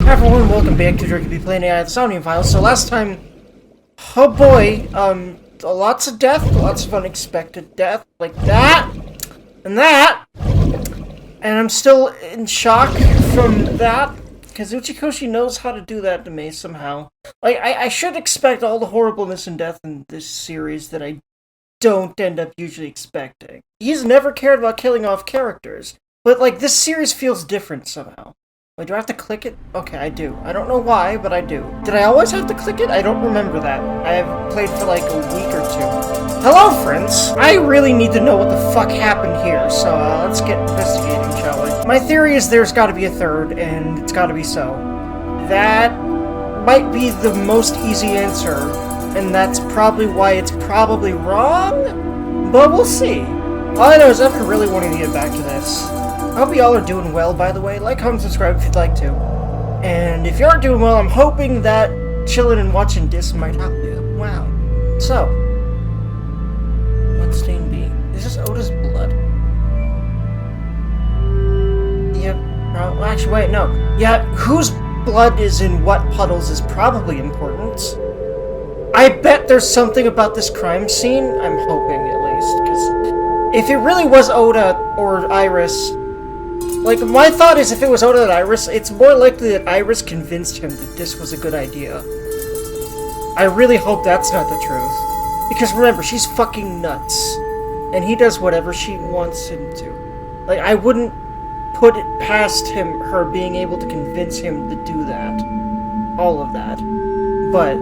Hi everyone, welcome back to Dergy Playin the Somnium Files. So last time, oh boy, lots of death, lots of unexpected death, like that, and that, and I'm still in shock from that, because Uchikochi knows how to do that to me somehow. Like, I should expect all the horribleness and death in this series that I don't end up usually expecting. He's never cared about killing off characters, but like, this series feels different somehow. Wait, do I have to click it? Okay, I do. I don't know why, but I do. Did I always have to click it? I don't remember that. I have played for like a week or two. Hello, friends! I really need to know what the fuck happened here, so let's get investigating, shall we? My theory is there's gotta be a third, and it's gotta be so. That might be the most easy answer, and that's probably why it's probably wrong, but we'll see. All I know is I've been really wanting to get back to this. I hope y'all are doing well, by the way. Like, comment, subscribe if you'd like to. And if you aren't doing well, I'm hoping that chilling and watching this might help you. Wow. So, what's stain be? Is this Oda's blood? Yep. Well, actually, wait, no. Yeah, whose blood is in what puddles is probably important. I bet there's something about this crime scene. I'm hoping, at least, because if it really was Oda or Iris, like, my thought is if it was Oda and Iris, it's more likely that Iris convinced him that this was a good idea. I really hope that's not the truth. Because remember, she's fucking nuts. And he does whatever she wants him to. Like, I wouldn't put it past her being able to convince him to do that. All of that. But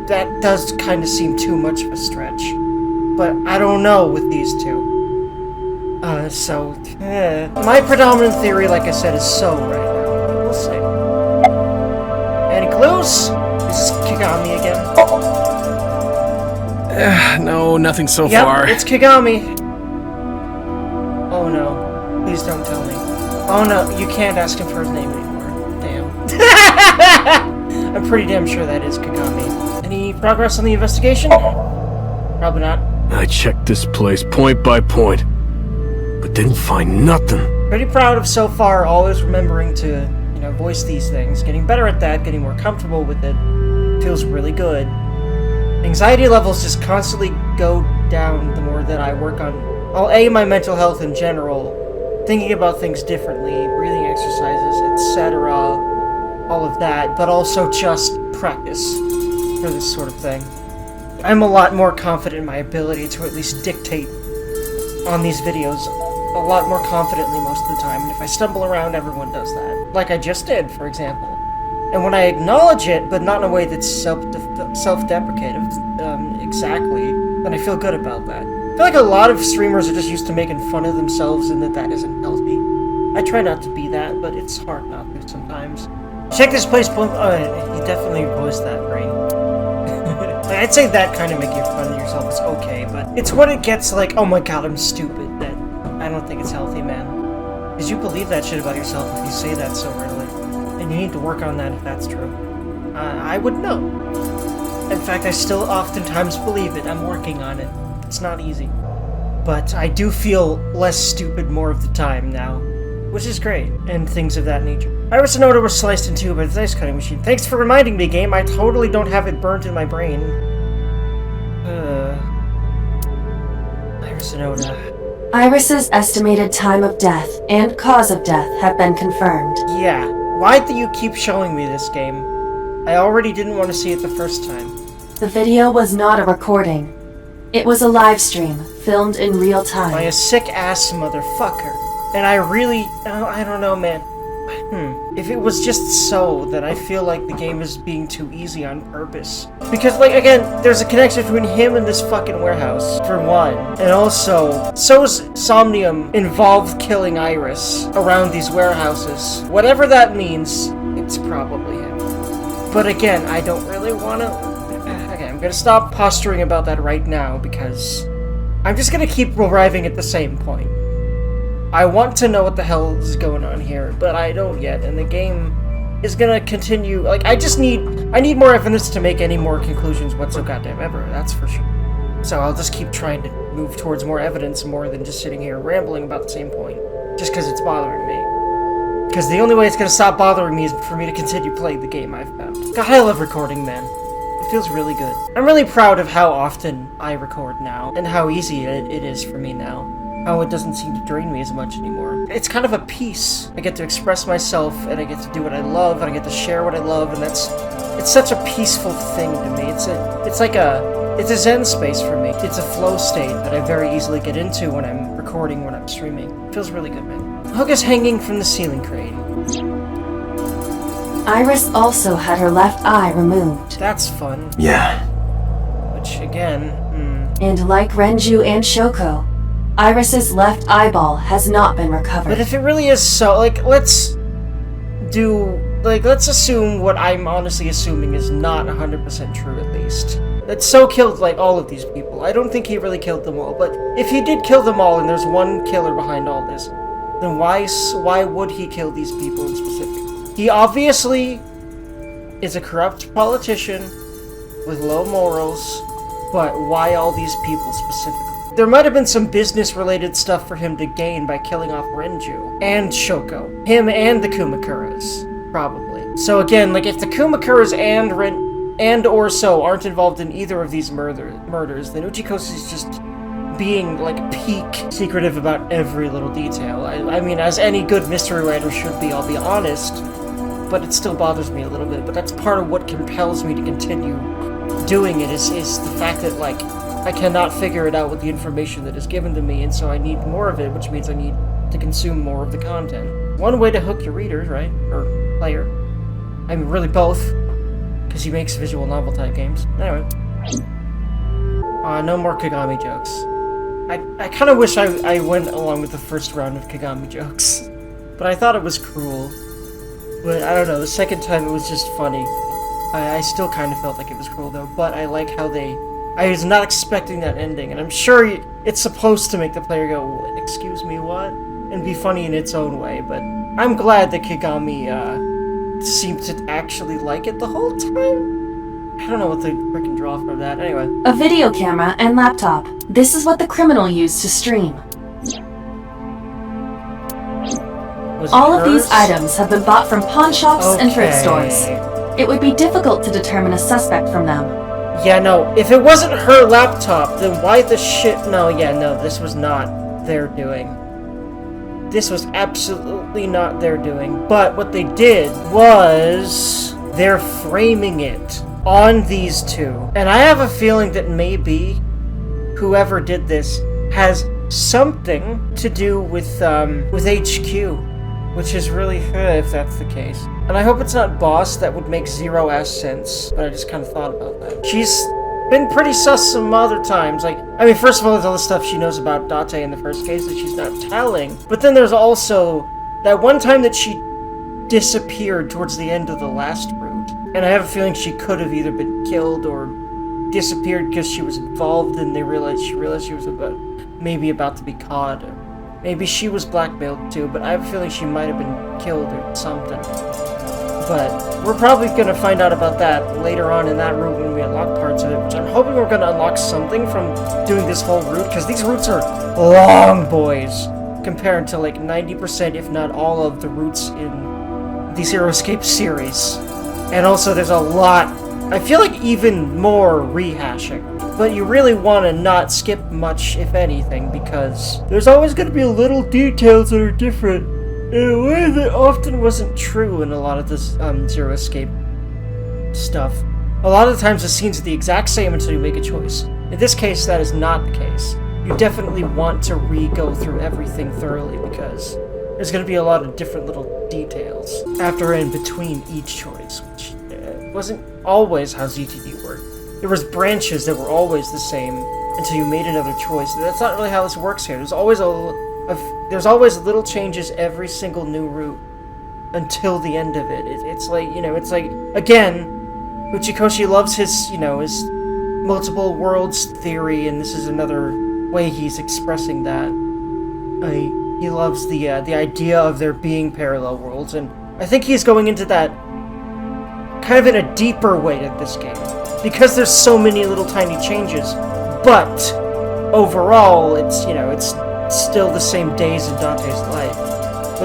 that does kind of seem too much of a stretch. But I don't know with these two. My predominant theory, like I said, is so right now. We'll see. Any clues? Is this Kigami again? No, nothing so yep, far. It's Kigami. Oh no. Please don't tell me. Oh no, you can't ask him for his name anymore. Damn. I'm pretty damn sure that is Kigami. Any progress on the investigation? Probably not. I checked this place point by point, but didn't find nothing. Pretty proud of so far always remembering to, voice these things. Getting better at that, getting more comfortable with it. Feels really good. Anxiety levels just constantly go down the more that I work on, my mental health in general, thinking about things differently, breathing exercises, etc., all of that, but also just practice for this sort of thing. I'm a lot more confident in my ability to at least dictate on these videos a lot more confidently most of the time, and if I stumble around, everyone does that. Like I just did, for example. And when I acknowledge it, but not in a way that's self-deprecative, exactly, then I feel good about that. I feel like a lot of streamers are just used to making fun of themselves and that isn't healthy. I try not to be that, but it's hard not to sometimes. Check this place, you definitely voiced that, brain. I'd say that kind of making fun of yourself is okay, but it's when it gets like, oh my god, I'm stupid, that I don't think it's healthy, man. Because you believe that shit about yourself if you say that so readily. And you need to work on that if that's true. I would know. In fact, I still oftentimes believe it. I'm working on it. It's not easy. But I do feel less stupid more of the time now. Which is great, and things of that nature. Iris and Oda were sliced in two by the ice cutting machine. Thanks for reminding me, game. I totally don't have it burnt in my brain. Iris and Oda. Iris's estimated time of death and cause of death have been confirmed. Yeah. Why do you keep showing me this game? I already didn't want to see it the first time. The video was not a recording. It was a live stream, filmed in real time. By a sick-ass motherfucker. And I really... I don't know, man. If it was just so, then I feel like the game is being too easy on purpose. Because, like, again, there's a connection between him and this fucking warehouse, for one. And also, so's Somnium involved killing Iris around these warehouses. Whatever that means, it's probably him. But again, I don't really want to... Okay, I'm gonna stop posturing about that right now, because I'm just gonna keep arriving at the same point. I want to know what the hell is going on here, but I don't yet, and the game is gonna continue. Like, I need more evidence to make any more conclusions whatsoever, goddamn ever, that's for sure. So I'll just keep trying to move towards more evidence more than just sitting here rambling about the same point, just because it's bothering me. Because the only way it's gonna stop bothering me is for me to continue playing the game I've found. God, I love recording, man. It feels really good. I'm really proud of how often I record now, and how easy it is for me now. How it doesn't seem to drain me as much anymore. It's kind of a peace. I get to express myself, and I get to do what I love, and I get to share what I love, and it's such a peaceful thing to me. It's a zen space for me. It's a flow state that I very easily get into when I'm recording, when I'm streaming. It feels really good, man. Hook is hanging from the ceiling crane. Iris also had her left eye removed. That's fun. Yeah. Which, again, And like Renju and Shoko, Iris's left eyeball has not been recovered. But if it really is so, let's assume what I'm honestly assuming is not 100% true, at least. That So killed, all of these people. I don't think he really killed them all, but if he did kill them all and there's one killer behind all this, then why would he kill these people in specific? He obviously is a corrupt politician with low morals, but why all these people specifically? There might have been some business-related stuff for him to gain by killing off Renju and Shoko. Him and the Kumakuras, probably. So again, if the Kumakuras and or So aren't involved in either of these murders, then Uchikochi's just being, peak secretive about every little detail. I mean, as any good mystery writer should be, I'll be honest, but it still bothers me a little bit. But that's part of what compels me to continue doing it, is the fact that, I cannot figure it out with the information that is given to me, and so I need more of it, which means I need to consume more of the content. One way to hook your readers, right? Or player. I mean, really both, because he makes visual novel type games. Anyway. No more Kagami jokes. I kind of wish I went along with the first round of Kagami jokes, but I thought it was cruel. But I don't know, the second time it was just funny. I still kind of felt like it was cruel though, but I like how I was not expecting that ending, and I'm sure it's supposed to make the player go, excuse me, what? And be funny in its own way, but I'm glad that Kagami seemed to actually like it the whole time. I don't know what the freaking draw from that. Anyway. A video camera and laptop. This is what the criminal used to stream. All of these items have been bought from pawn shops and thrift stores. It would be difficult to determine a suspect from them. Yeah, no, if it wasn't her laptop, then why the shit? No, this was not their doing. This was absolutely not their doing. But what they did was they're framing it on these two. And I have a feeling that maybe whoever did this has something to do with HQ, which is really if that's the case. And I hope it's not Boss. That would make zero-ass sense, but I just kind of thought about that. She's been pretty sus some other times. First of all, there's all the stuff she knows about Date in the first case that she's not telling. But then there's also that one time that she disappeared towards the end of the last route. And I have a feeling she could have either been killed or disappeared because she was involved and she realized she was about to be caught. Or maybe she was blackmailed too, but I have a feeling she might have been killed or something. But we're probably going to find out about that later on in that route when we unlock parts of it, which I'm hoping we're going to unlock something from doing this whole route, because these routes are long, boys, compared to 90%, if not all of the routes in the Zero Escape series. And also there's a lot, I feel like even more rehashing. But you really want to not skip much, if anything, because there's always going to be little details that are different in a way that often wasn't true in a lot of this Zero Escape stuff. A lot of the times the scenes are the exact same until you make a choice. In this case, that is not the case. You definitely want to go through everything thoroughly, because there's going to be a lot of different little details after and between each choice, which wasn't always how ZTD worked. There was branches that were always the same until you made another choice. That's not really how this works here. There's always little changes every single new route until the end of it. It's like again, Uchikochi loves his multiple worlds theory, and this is another way he's expressing that. He loves the idea of there being parallel worlds, and I think he's going into that kind of in a deeper way at this game, because there's so many little tiny changes. But overall, it's still the same days in Dante's life.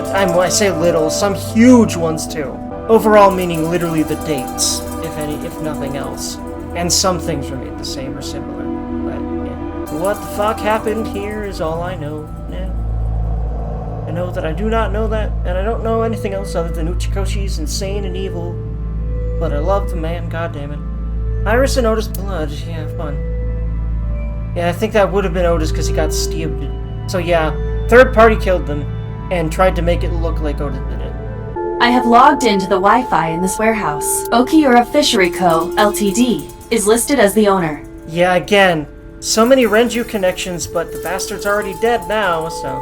But when I say little, some huge ones too. Overall meaning literally the dates, if nothing else. And some things remain the same or similar. But yeah. What the fuck happened here is all I know now. I know that I do not know that, and I don't know anything else other than Uchikochi's insane and evil. But I love the man, goddammit. Iris and Ota's blood, yeah, fun. Yeah, I think that would have been Otis because he got stabbed. So yeah, third party killed them and tried to make it look like Otis did it. I have logged into the Wi-Fi in this warehouse. Okiura Fishery Co., Ltd. is listed as the owner. Yeah, again, so many Renju connections, but the bastard's already dead now, so...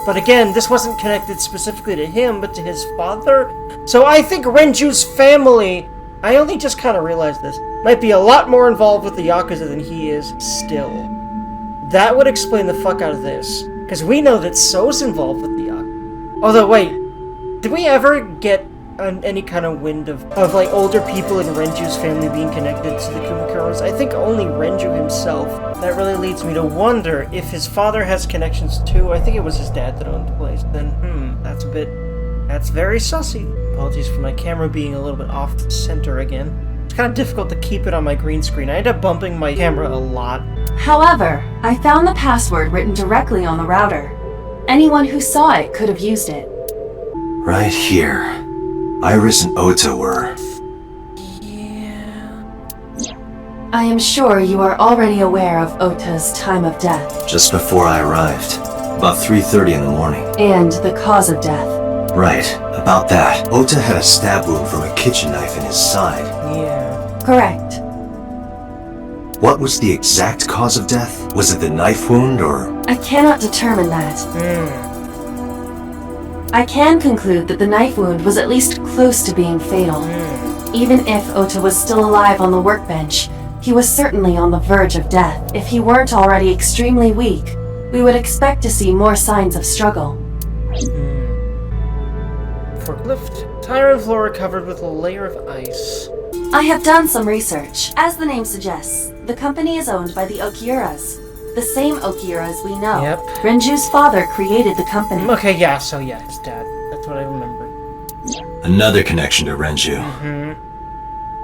But again, this wasn't connected specifically to him, but to his father? So I think Renju's family, I only just kind of realized this, might be a lot more involved with the Yakuza than he is still. That would explain the fuck out of this. Because we know that So's involved with the Yakuza. Although, wait, did we ever get any kind of wind of like older people in Renju's family being connected to the Kumikuros? I think only Renju himself. That really leads me to wonder if his father has connections too. I think it was his dad that owned the place. Then, that's very sussy. Apologies for my camera being a little bit off center again. It's kind of difficult to keep it on my green screen. I end up bumping my camera a lot. However, I found the password written directly on the router. Anyone who saw it could have used it. Right here. Iris and Ota were... I am sure you are already aware of Ota's time of death. Just before I arrived. About 3:30 in the morning. And the cause of death. Right. About that. Ota had a stab wound from a kitchen knife in his side. Yeah. Correct. What was the exact cause of death? Was it the knife wound, or...? I cannot determine that. I can conclude that the knife wound was at least close to being fatal. Even if Ota was still alive on the workbench, he was certainly on the verge of death. If he weren't already extremely weak, we would expect to see more signs of struggle. Forklift. Tire and floor are covered with a layer of ice. I have done some research. As the name suggests, the company is owned by the Okiuras. The same Okiuras we know. Yep. Renju's father created the company. Okay, yeah, so yeah, his dad. That's what I remember. Another connection to Renju.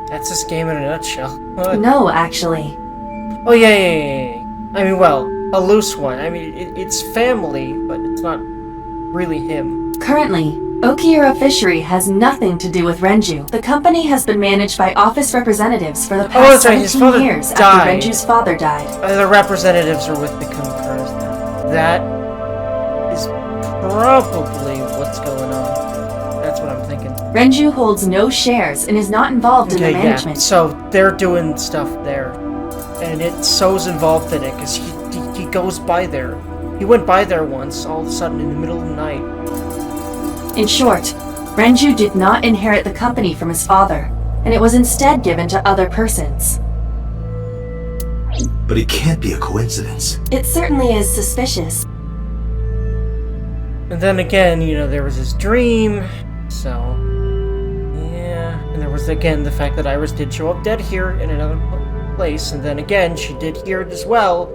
That's this game in a nutshell. No, actually. Oh, yeah. I mean, well, a loose one. I mean, it's family, but it's not really him. Currently, Okiura Fishery has nothing to do with Renju. The company has been managed by office representatives for the past 17 years after Renju's father died. The representatives are with the Kumikuros now. That is probably what's going on. That's what I'm thinking. Renju holds no shares and is not involved in the management. Yeah. So they're doing stuff there. And So's involved in it because he goes by there. He went by there once, all of a sudden in the middle of the night. In short, Renju did not inherit the company from his father, and it was instead given to other persons. But it can't be a coincidence. It certainly is suspicious. And then again, there was his dream, so... Yeah, and there was again the fact that Iris did show up dead here in another place, and then again, she did hear it as well,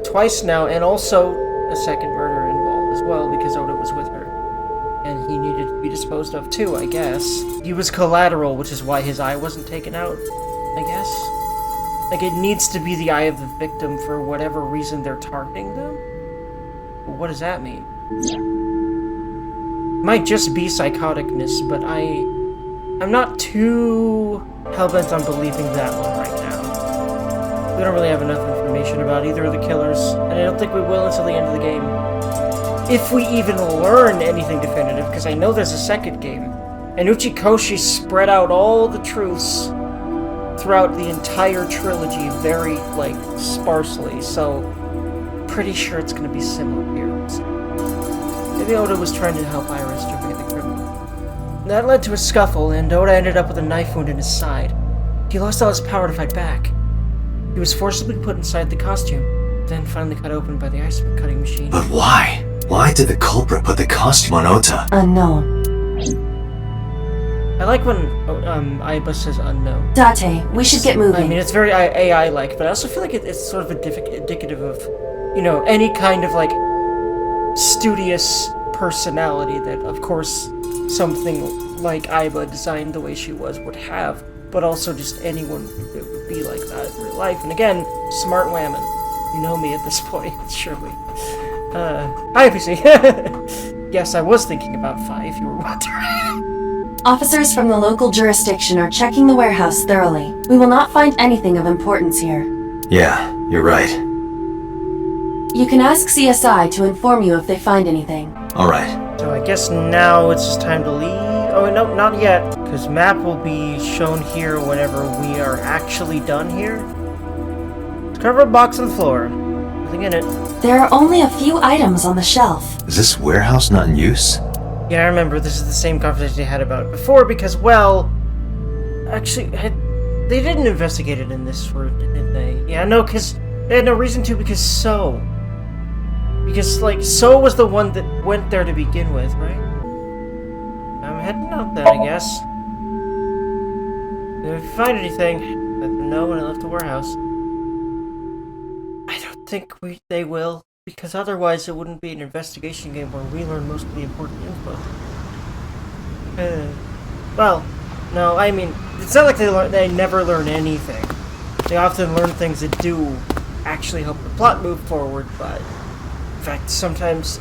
twice now, and also a second murder involved as well, because Ota was with her. And he needed to be disposed of too, I guess. He was collateral, which is why his eye wasn't taken out, I guess. Like, it needs to be the eye of the victim for whatever reason they're targeting them? Well, what does that mean? Might just be psychoticness, but I'm not too hell-bent on believing that one right now. We don't really have enough information about either of the killers, and I don't think we will until the end of the game. If we even learn anything definitive, because I know there's a second game. And Uchikochi spread out all the truths throughout the entire trilogy very, sparsely, so pretty sure it's going to be similar here. So maybe Ota was trying to help Iris to forget the criminal. That led to a scuffle, and Ota ended up with a knife wound in his side. He lost all his power to fight back. He was forcibly put inside the costume, then finally cut open by the ice cutting machine. But why? Why did the culprit put the costume on Ota? Unknown. I like when Aiba says unknown. Date, we should get moving. I mean, it's very AI-like, but I also feel like it's sort of indicative of, any kind of, studious personality that, of course, something like Aiba, designed the way she was, would have, but also just anyone that would be like that in real life. And again, smart women. You know me at this point, surely. Hi, PC. Yes, I was thinking about Fi, if you were wondering. Officers from the local jurisdiction are checking the warehouse thoroughly. We will not find anything of importance here. Yeah, you're right. You can ask CSI to inform you if they find anything. Alright. So I guess now it's just time to leave. Oh, no, not yet, because map will be shown here whenever we are actually done here. Cover a box on the floor. Nothing in it. There are only a few items on the shelf. Is this warehouse not in use? Yeah, I remember this is the same conversation they had about it before because, well, actually, they didn't investigate it in this route, did they? Yeah, no, because they had no reason to, because Because, like, So was the one that went there to begin with, right? I'm heading out then, I guess. If you find anything, let them know when I left the warehouse. I don't think they will, because otherwise it wouldn't be an investigation game where we learn most of the important info. Well, no, I mean, it's not like they never learn anything. They often learn things that do actually help the plot move forward, but in fact, sometimes,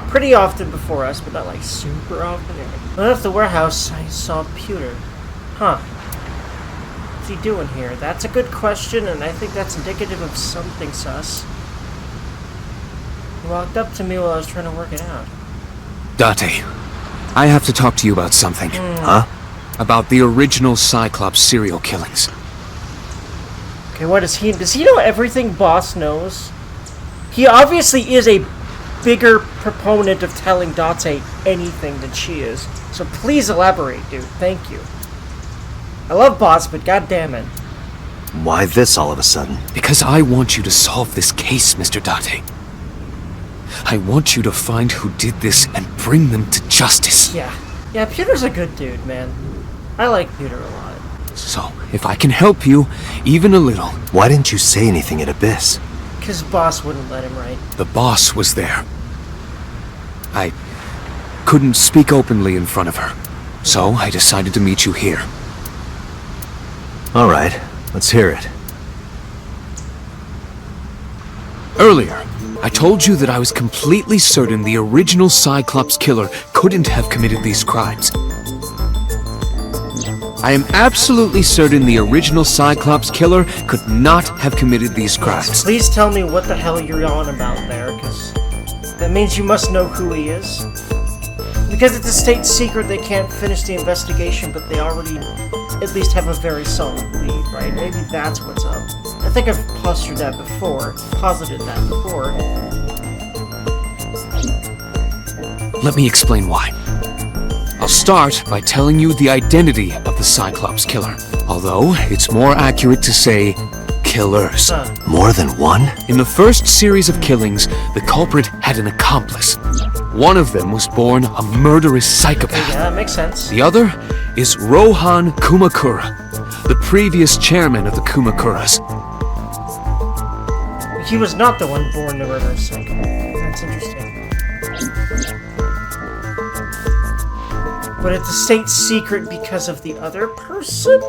pretty often before us, but not like super often. When I left the warehouse, I saw Pewter. Huh. What's he doing here? That's a good question, and I think that's indicative of something sus. He walked up to me while I was trying to work it out. Date, I have to talk to you about something. Huh? About the original Cyclops Serial Killings. Okay, what does he know everything Boss knows? He obviously is a bigger proponent of telling Date anything than she is. So please elaborate, dude. Thank you. I love Boss, but goddammit. Why this all of a sudden? Because I want you to solve this case, Mr. Date. I want you to find who did this and bring them to justice. Yeah, Pewter's a good dude, man. I like Pewter a lot. So, if I can help you, even a little. Why didn't you say anything at Abyss? Because Boss wouldn't let him, right? The boss was there. I couldn't speak openly in front of her, so I decided to meet you here. Alright, let's hear it. Earlier, I told you that I was completely certain the original Cyclops killer couldn't have committed these crimes. I am absolutely certain the original Cyclops killer could not have committed these crimes. Please tell me what the hell you're on about there, because that means you must know who he is. Because it's a state secret, they can't finish the investigation, but they already at least have a very solid lead, right? Maybe that's what's up. I think I've posited that before. Let me explain why. I'll start by telling you the identity of the Cyclops killer, although it's more accurate to say killers. More than one? In the first series of killings, the culprit had an accomplice. One of them was born a murderous psychopath. Yeah, that makes sense. The other is Rohan Kumakura, the previous chairman of the Kumakuras. He was not the one born to murder a psychopath. That's interesting. But it's a state secret because of the other person?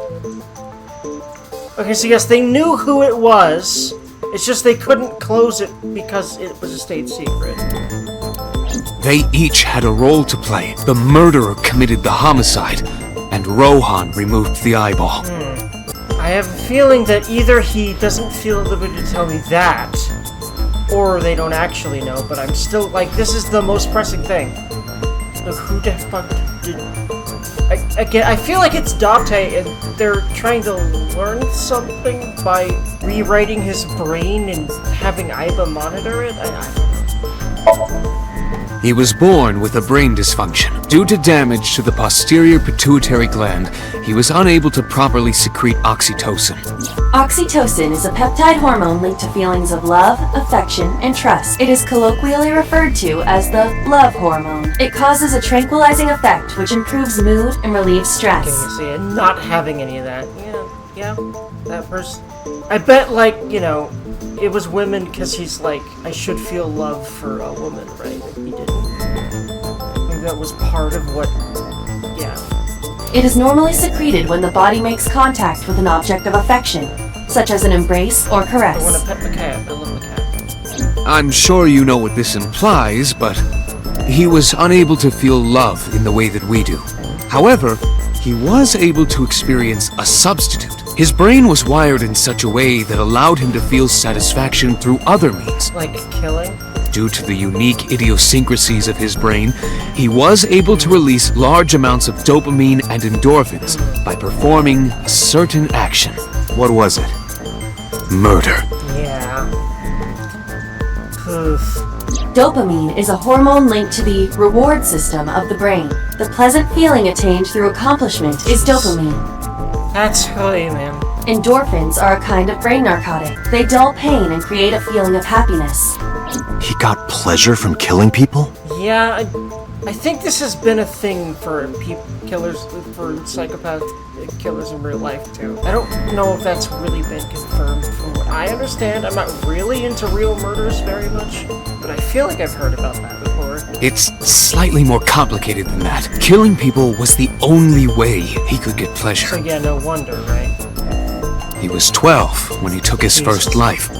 Okay, so yes, they knew who it was. It's just they couldn't close it because it was a state secret. They each had a role to play. The murderer committed the homicide, and Rohan removed the eyeball. I have a feeling that either he doesn't feel at liberty to tell me that, or they don't actually know, but I'm still, like, this is the most pressing thing. Look, who the fuck did... I feel like it's Date, and they're trying to learn something by rewriting his brain and having Aiba monitor it? He was born with a brain dysfunction. Due to damage to the posterior pituitary gland, he was unable to properly secrete oxytocin. Oxytocin is a peptide hormone linked to feelings of love, affection, and trust. It is colloquially referred to as the love hormone. It causes a tranquilizing effect which improves mood and relieves stress. Okay, so not having any of that. Yeah, that person... I bet, like, you know, it was women because he's like, I should feel love for a woman, right? He didn't. Maybe that was part of what, yeah. It is normally secreted when the body makes contact with an object of affection, such as an embrace or I caress. want to pet the cat. I love the cat. I'm sure you know what this implies, but he was unable to feel love in the way that we do. However, he was able to experience a substitute. His brain was wired in such a way that allowed him to feel satisfaction through other means. Like killing? Due to the unique idiosyncrasies of his brain, he was able to release large amounts of dopamine and endorphins by performing a certain action. What was it? Murder. Yeah. Oof. Dopamine is a hormone linked to the reward system of the brain. The pleasant feeling attained through accomplishment is dopamine. That's really, man. Endorphins are a kind of brain narcotic. They dull pain and create a feeling of happiness. He got pleasure from killing people? Yeah, I think this has been a thing for killers, for psychopath killers in real life too. I don't know if that's really been confirmed from what I understand. I'm not really into real murders very much, but I feel like I've heard about that before. It's slightly more complicated than that. Killing people was the only way he could get pleasure. So yeah, no wonder, right? He was 12 when he took his first life.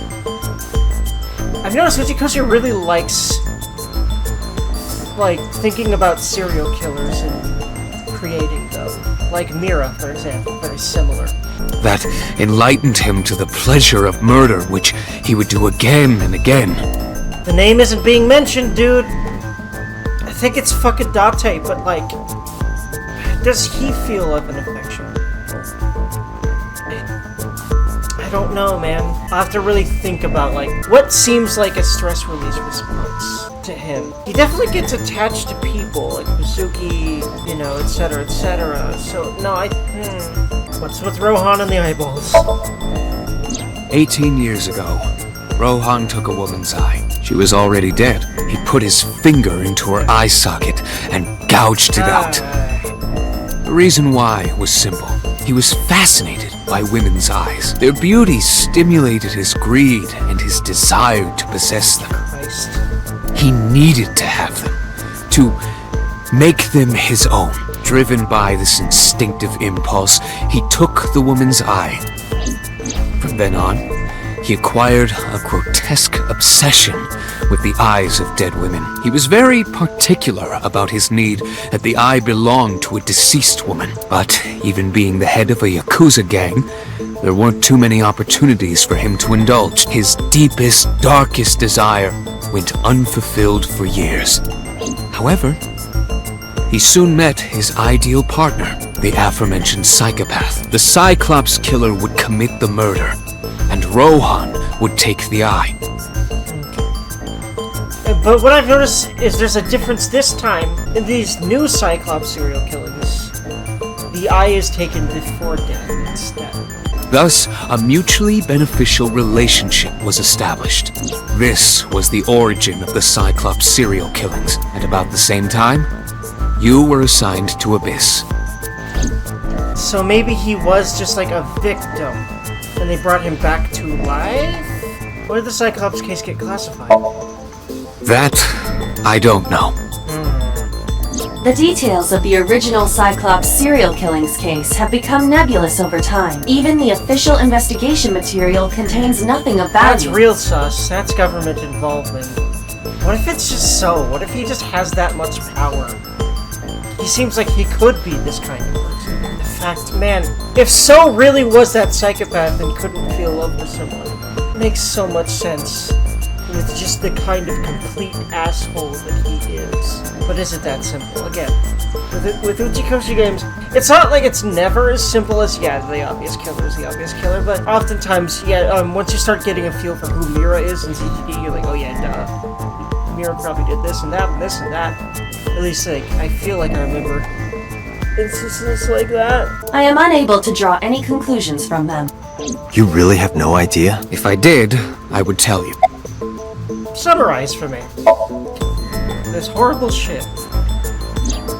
I've noticed Uchikochi really likes, like, thinking about serial killers and creating them. Like Mira, for example, very similar. That enlightened him to the pleasure of murder, which he would do again and again. The name isn't being mentioned, dude. I think it's fucking Date, but like, does he feel like an affection? I don't know, man. I'll have to really think about, like, what seems like a stress release response to him. He definitely gets attached to people, like Mizuki, you know, etc., etc. So, no, what's with Rohan and the eyeballs? 18 years ago, Rohan took a woman's eye. She was already dead. He put his finger into her eye socket and gouged it out. The reason why was simple. He was fascinated by women's eyes. Their beauty stimulated his greed and his desire to possess them. Christ. He needed to have them, to make them his own. Driven by this instinctive impulse, he took the woman's eye. From then on, he acquired a grotesque obsession with the eyes of dead women. He was very particular about his need that the eye belonged to a deceased woman. But even being the head of a Yakuza gang, there weren't too many opportunities for him to indulge. His deepest, darkest desire went unfulfilled for years. However, he soon met his ideal partner, the aforementioned psychopath. The Cyclops killer would commit the murder, and Rohan would take the eye. But what I've noticed is there's a difference this time. In these new Cyclops serial killings, the eye is taken before death instead. Thus, a mutually beneficial relationship was established. This was the origin of the Cyclops serial killings. At about the same time, you were assigned to Abyss. So maybe he was just like a victim, and they brought him back to life? Where did the Cyclops case get classified? That, I don't know. The details of the original Cyclops serial killings case have become nebulous over time. Even the official investigation material contains nothing of value. That's real sus. That's government involvement. What if it's just so? What if he just has that much power? He seems like he could be this kind of person. In fact, man, if So really was that psychopath and couldn't feel love for someone, it makes so much sense. With just the kind of complete asshole that he is. But is it that simple? Again, with Uchikochi games, it's not like it's never as simple as, yeah, the obvious killer is the obvious killer, but oftentimes, yeah, once you start getting a feel for who Mira is in CGD, you're like, oh yeah, duh. Mira probably did this and that and this and that. At least, like, I feel like I remember instances like that. I am unable to draw any conclusions from them. You really have no idea? If I did, I would tell you. Summarize for me. This horrible shit.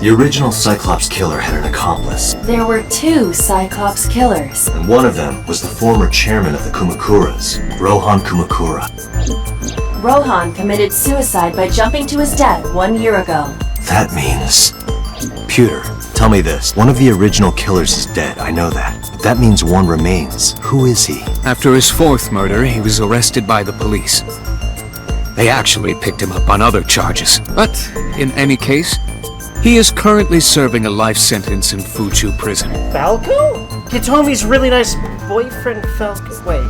The original Cyclops killer had an accomplice, There were 2 Cyclops killers. and one of them was the former chairman of the Kumakuras, Rohan Kumakura. Rohan committed suicide by jumping to his death 1 year ago. That means... Pewter, tell me this. One of the original killers is dead, I know that. But that means one remains. Who is he? After his 4th murder, he was arrested by the police. They actually picked him up on other charges. But, in any case, he is currently serving a life sentence in Fuchu prison. Falco? Hitomi's really nice boyfriend Falco. Wait.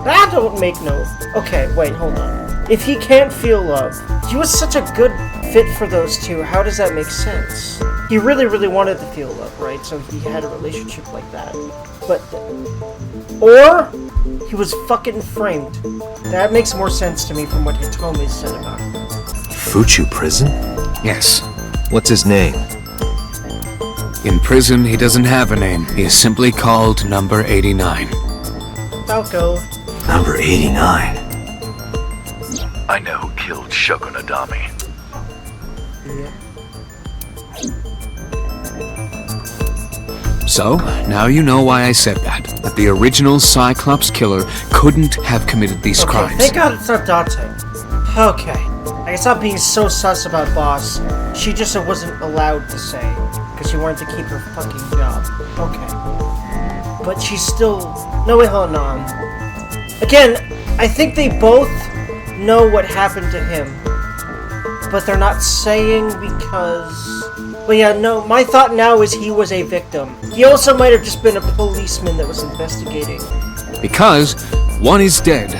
That don't make no... Okay, wait, hold on. If he can't feel love, he was such a good fit for those two, how does that make sense? He really, really wanted to feel love, right? So he had a relationship like that. But... Or... he was fucking framed. That makes more sense to me from what Hitomi said about him. Fuchu prison? Yes. What's his name? In prison, he doesn't have a name. He is simply called Number 89. Falco. Number 89. I know who killed Shogun Adami. Yeah. So, now you know why I said that. That the original Cyclops killer couldn't have committed these Okay, crimes. thank God it's not Dante. Okay. I can stop being so sus about Boss. She just wasn't allowed to say, because she wanted to keep her fucking job. Okay. But she's still... No, wait, hold on. Again, I think they both know what happened to him. But they're not saying because... But yeah, no, my thought now is he was a victim. He also might have just been a policeman that was investigating. Because one is dead,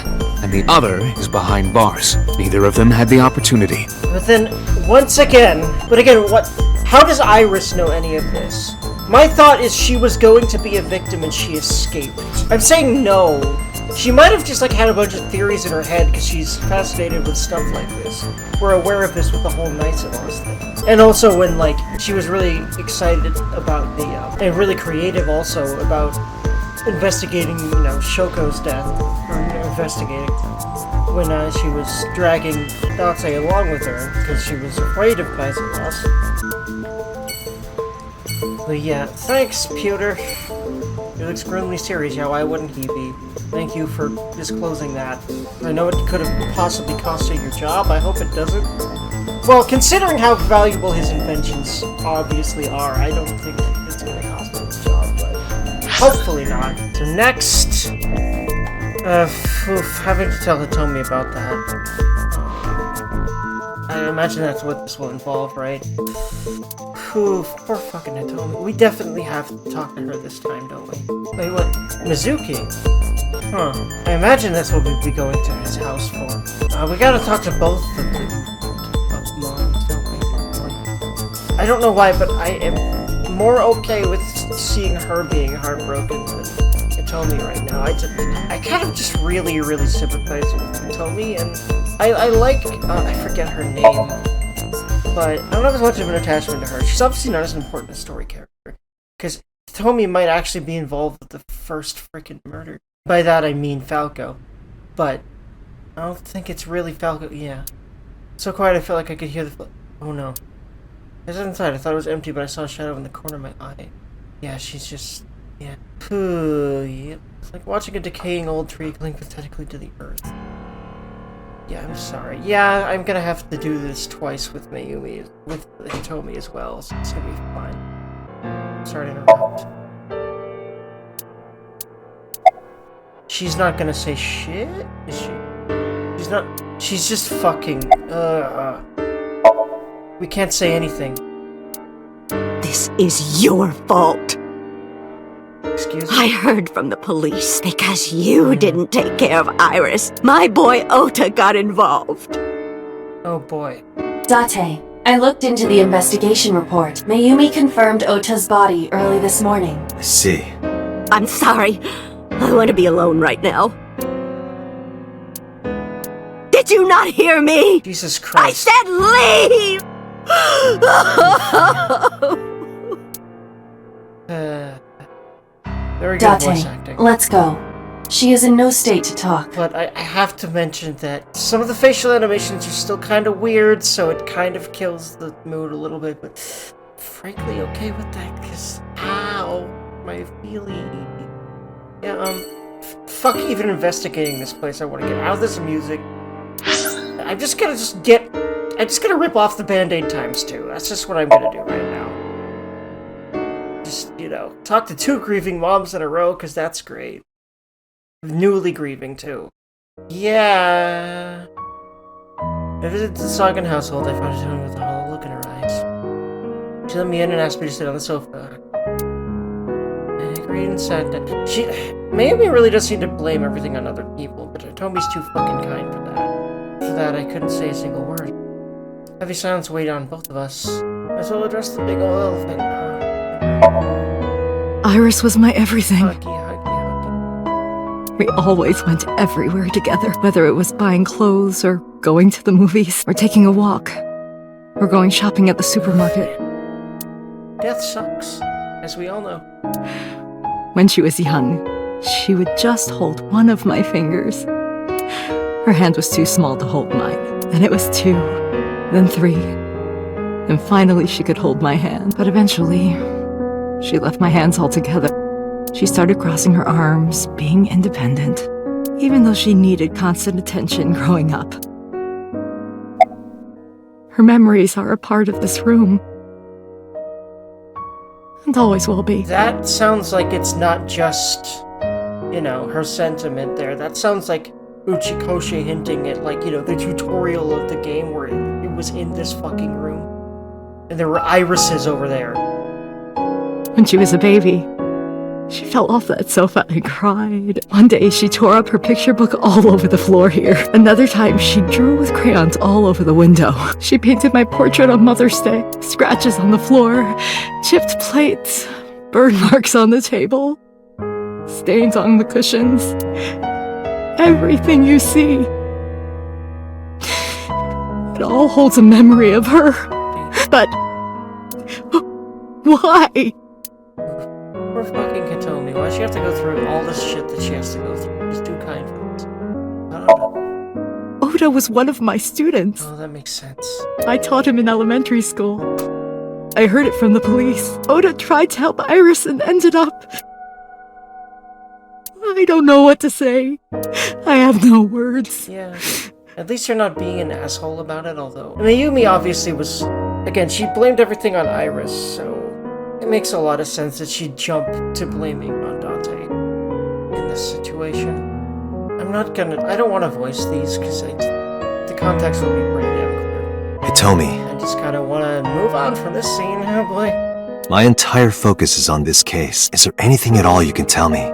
and the other is behind bars. Neither of them had the opportunity. But then, once again... But again, what... How does Iris know any of this? My thought is she was going to be a victim and she escaped. I'm saying no. She might have just, like, had a bunch of theories in her head because she's fascinated with stuff like this. We're aware of this with the whole Knights at Lost thing. And also when, like, she was really excited about the, and really creative also about investigating, you know, Shoko's death. Or, you know, investigating. When, she was dragging Date along with her because she was afraid of Knights at Lost. But yeah, thanks, Pewter. He looks grimly serious, yeah, why wouldn't he be? Thank you for disclosing that. I know it could have possibly cost you your job, I hope it doesn't. Well, considering how valuable his inventions obviously are, I don't think it's gonna cost him his job, but hopefully not. So next... having to tell Hitomi about that. I imagine that's what this will involve, right? Poor fucking Hitomi. We definitely have to talk to her this time, don't we? Wait, what? Mizuki? Huh. I imagine that's what we'd be going to his house for. We gotta talk to both of the moms, don't we? I don't know why, but I am more okay with seeing her being heartbroken than Hitomi right now. I kind of just really, really sympathize with Hitomi, and I like, I forget her name. But I don't have as much of an attachment to her. She's obviously not as important a story character. Because Hitomi might actually be involved with the first freaking murder. By that I mean Falco. But I don't think it's really Falco. Yeah. So quiet I felt like I could hear the... Oh no. I was inside. I thought it was empty, but I saw a shadow in the corner of my eye. Yeah, she's just... Yeah. Yep. It's like watching a decaying old tree cling pathetically to the earth. Yeah, I'm sorry. Yeah, I'm gonna have to do this twice with Mayumi, with Hitomi as well, so it's gonna be fine. Sorry to interrupt. She's not gonna say shit? Is she? She's not... She's just fucking... We can't say anything. This is your fault. Excuse me? I heard from the police because you didn't take care of Iris. My boy Ota got involved. Oh boy. Date, I looked into the investigation report. Mayumi confirmed Ota's body early this morning. I see. I'm sorry. I want to be alone right now. Did you not hear me? Jesus I Christ. said leave! Very good voice Date, acting. let's go. She is in no state to talk. But I have to mention that some of the facial animations are still kind of weird, so it kind of kills the mood a little bit, but frankly okay with that, because how am I feeling? Yeah, fuck even investigating this place. I want to get out of this music. I'm just gonna rip off the Band-Aid ×2. That's just what I'm gonna do right now. Just, talk to 2 grieving moms in a row, because that's great. Newly grieving, too. Yeah. I visited the Sagan household. I found a woman with a hollow look in her eyes. She let me in and asked me to sit on the sofa. I agreed and sat down. Maybe really does seem to blame everything on other people, but Tomi's too fucking kind for that. For that, I couldn't say a single word. Heavy silence weighed on both of us. As well address the big old elephant. Iris was my everything. Huggy. We always went everywhere together, whether it was buying clothes, or going to the movies, or taking a walk, or going shopping at the supermarket. Death sucks, as we all know. When she was young, she would just hold one of my fingers. Her hand was too small to hold mine. Then it was 2, then 3. And finally she could hold my hand. But eventually, she left my hands altogether. She started crossing her arms, being independent, even though she needed constant attention growing up. Her memories are a part of this room. And always will be. That sounds like it's not just, her sentiment there. That sounds like Uchikochi hinting at, the tutorial of the game where it was in this fucking room. And there were irises over there. When she was a baby, she fell off that sofa and cried. One day, she tore up her picture book all over the floor here. Another time, she drew with crayons all over the window. She painted my portrait on Mother's Day. Scratches on the floor, chipped plates, burn marks on the table, stains on the cushions. Everything you see. It all holds a memory of her. But why? Poor fucking Katomi. Why'd she have to go through all this shit that she has to go through? She's too kind for us. I don't know. Oda was one of my students. Oh, that makes sense. I taught him in elementary school. I heard it from the police. Oda tried to help Iris and ended up... I don't know what to say. I have no words. Yeah. At least you're not being an asshole about it, although... Mayumi obviously was... Again, she blamed everything on Iris, so... It makes a lot of sense that she'd jump to blaming on Dante in this situation. I don't want to voice these, because the context will be pretty damn clear. Hitomi, I just kind of want to move on from this scene, oh boy. my entire focus is on this case. Is there anything at all you can tell me?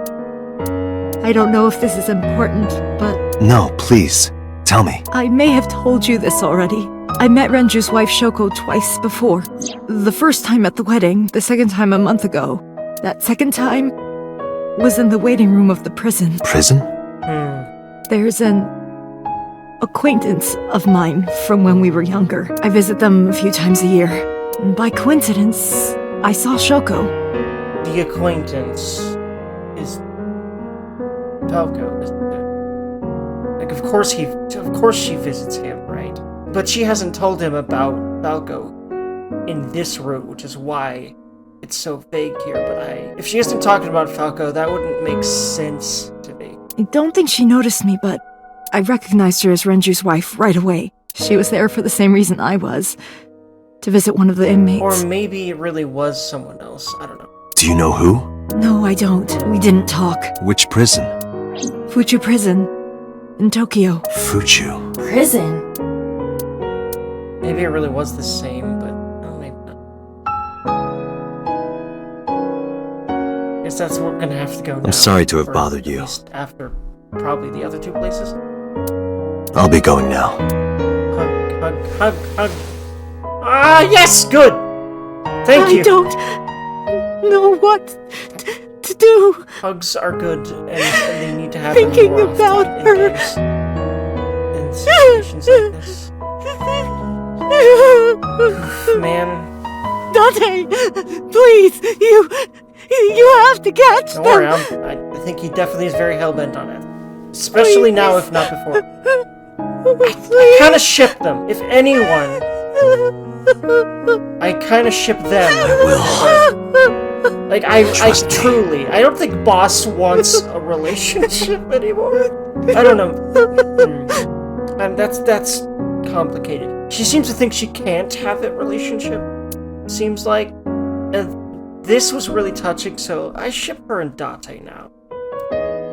I don't know if this is important, but... No, please. Tell me. I may have told you this already. I met Renju's wife Shoko twice before. The first time at the wedding, the second time a month ago. That second time was in the waiting room of the prison. Prison? There's an acquaintance of mine from when we were younger. I visit them a few times a year. And by coincidence, I saw Shoko. The acquaintance is Falco, isn't it? Like, of course she visits him, right? But she hasn't told him about Falco in this route, which is why it's so vague here. But if she isn't talking about Falco, that wouldn't make sense to me. I don't think she noticed me, but I recognized her as Renju's wife right away. She was there for the same reason I was, to visit one of the inmates. Or maybe it really was someone else, I don't know. Do you know who? No, I don't. We didn't talk. Which prison? Fuchu Prison, in Tokyo. Fuchu. Prison? Maybe it really was the same, but maybe not. I guess that's where we're gonna have to go now. I'm sorry to have for bothered at you. least after probably the other two places. I'll be going now. Hug. Ah, yes! Good! Thank you! I don't know what to do. Hugs are good, and they need to happen Thinking more often about in her. games. In situations like this. Man. Dante, please, you have to catch Don't them. worry, I think he definitely is very hell-bent on it. Especially now, if not before. I kind of ship them. If anyone I kind of ship them. I will. Like, I Trust me. truly, I don't think Boss wants a relationship anymore. I don't know. And that's complicated. She seems to think she can't have a relationship, seems like. And this was really touching, so I ship her and Date now.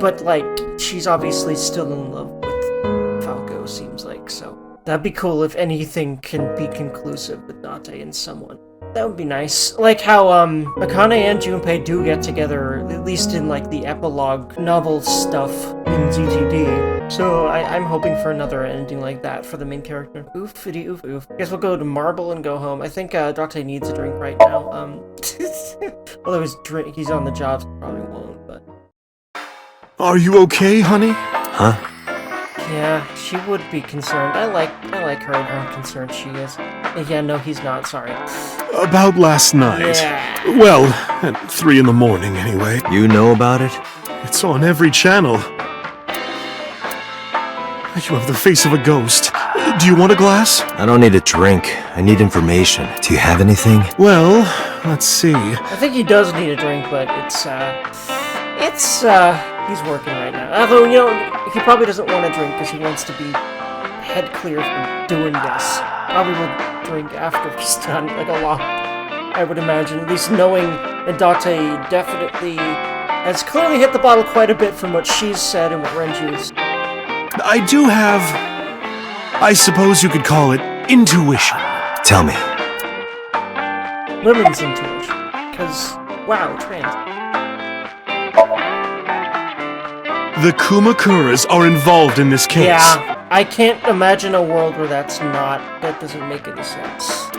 But, like, she's obviously still in love with Falco, seems like, so that'd be cool if anything can be conclusive with Date and someone. That would be nice. Like how, Akane and Junpei do get together, at least in, like, the epilogue novel stuff in ZTD. So I'm hoping for another ending like that for the main character. Oofity oof oof. Guess we'll go to Marble and go home. I think, Date needs a drink right now. Although he's on the job, so probably won't, but... Are you okay, honey? Huh? Yeah, she would be concerned. I like her and how concerned she is. Yeah, no, he's not, sorry. About last night. Yeah. Well, at 3 in the morning, anyway. You know about it? It's on every channel. You have the face of a ghost. Do you want a glass? I don't need a drink. I need information. Do you have anything? Well, let's see. I think he does need a drink, but he's working right now. Although, you know, he probably doesn't want a drink because he wants to be head clear from doing this. Probably will drink after he's done, like a lot, I would imagine. At least knowing that Date definitely has clearly hit the bottle quite a bit from what she's said and what Renju's. I do have, I suppose you could call it, intuition. Tell me. Women's intuition. Because, wow, trans. The Kumakuras are involved in this case. Yeah, I can't imagine a world where that doesn't make any sense.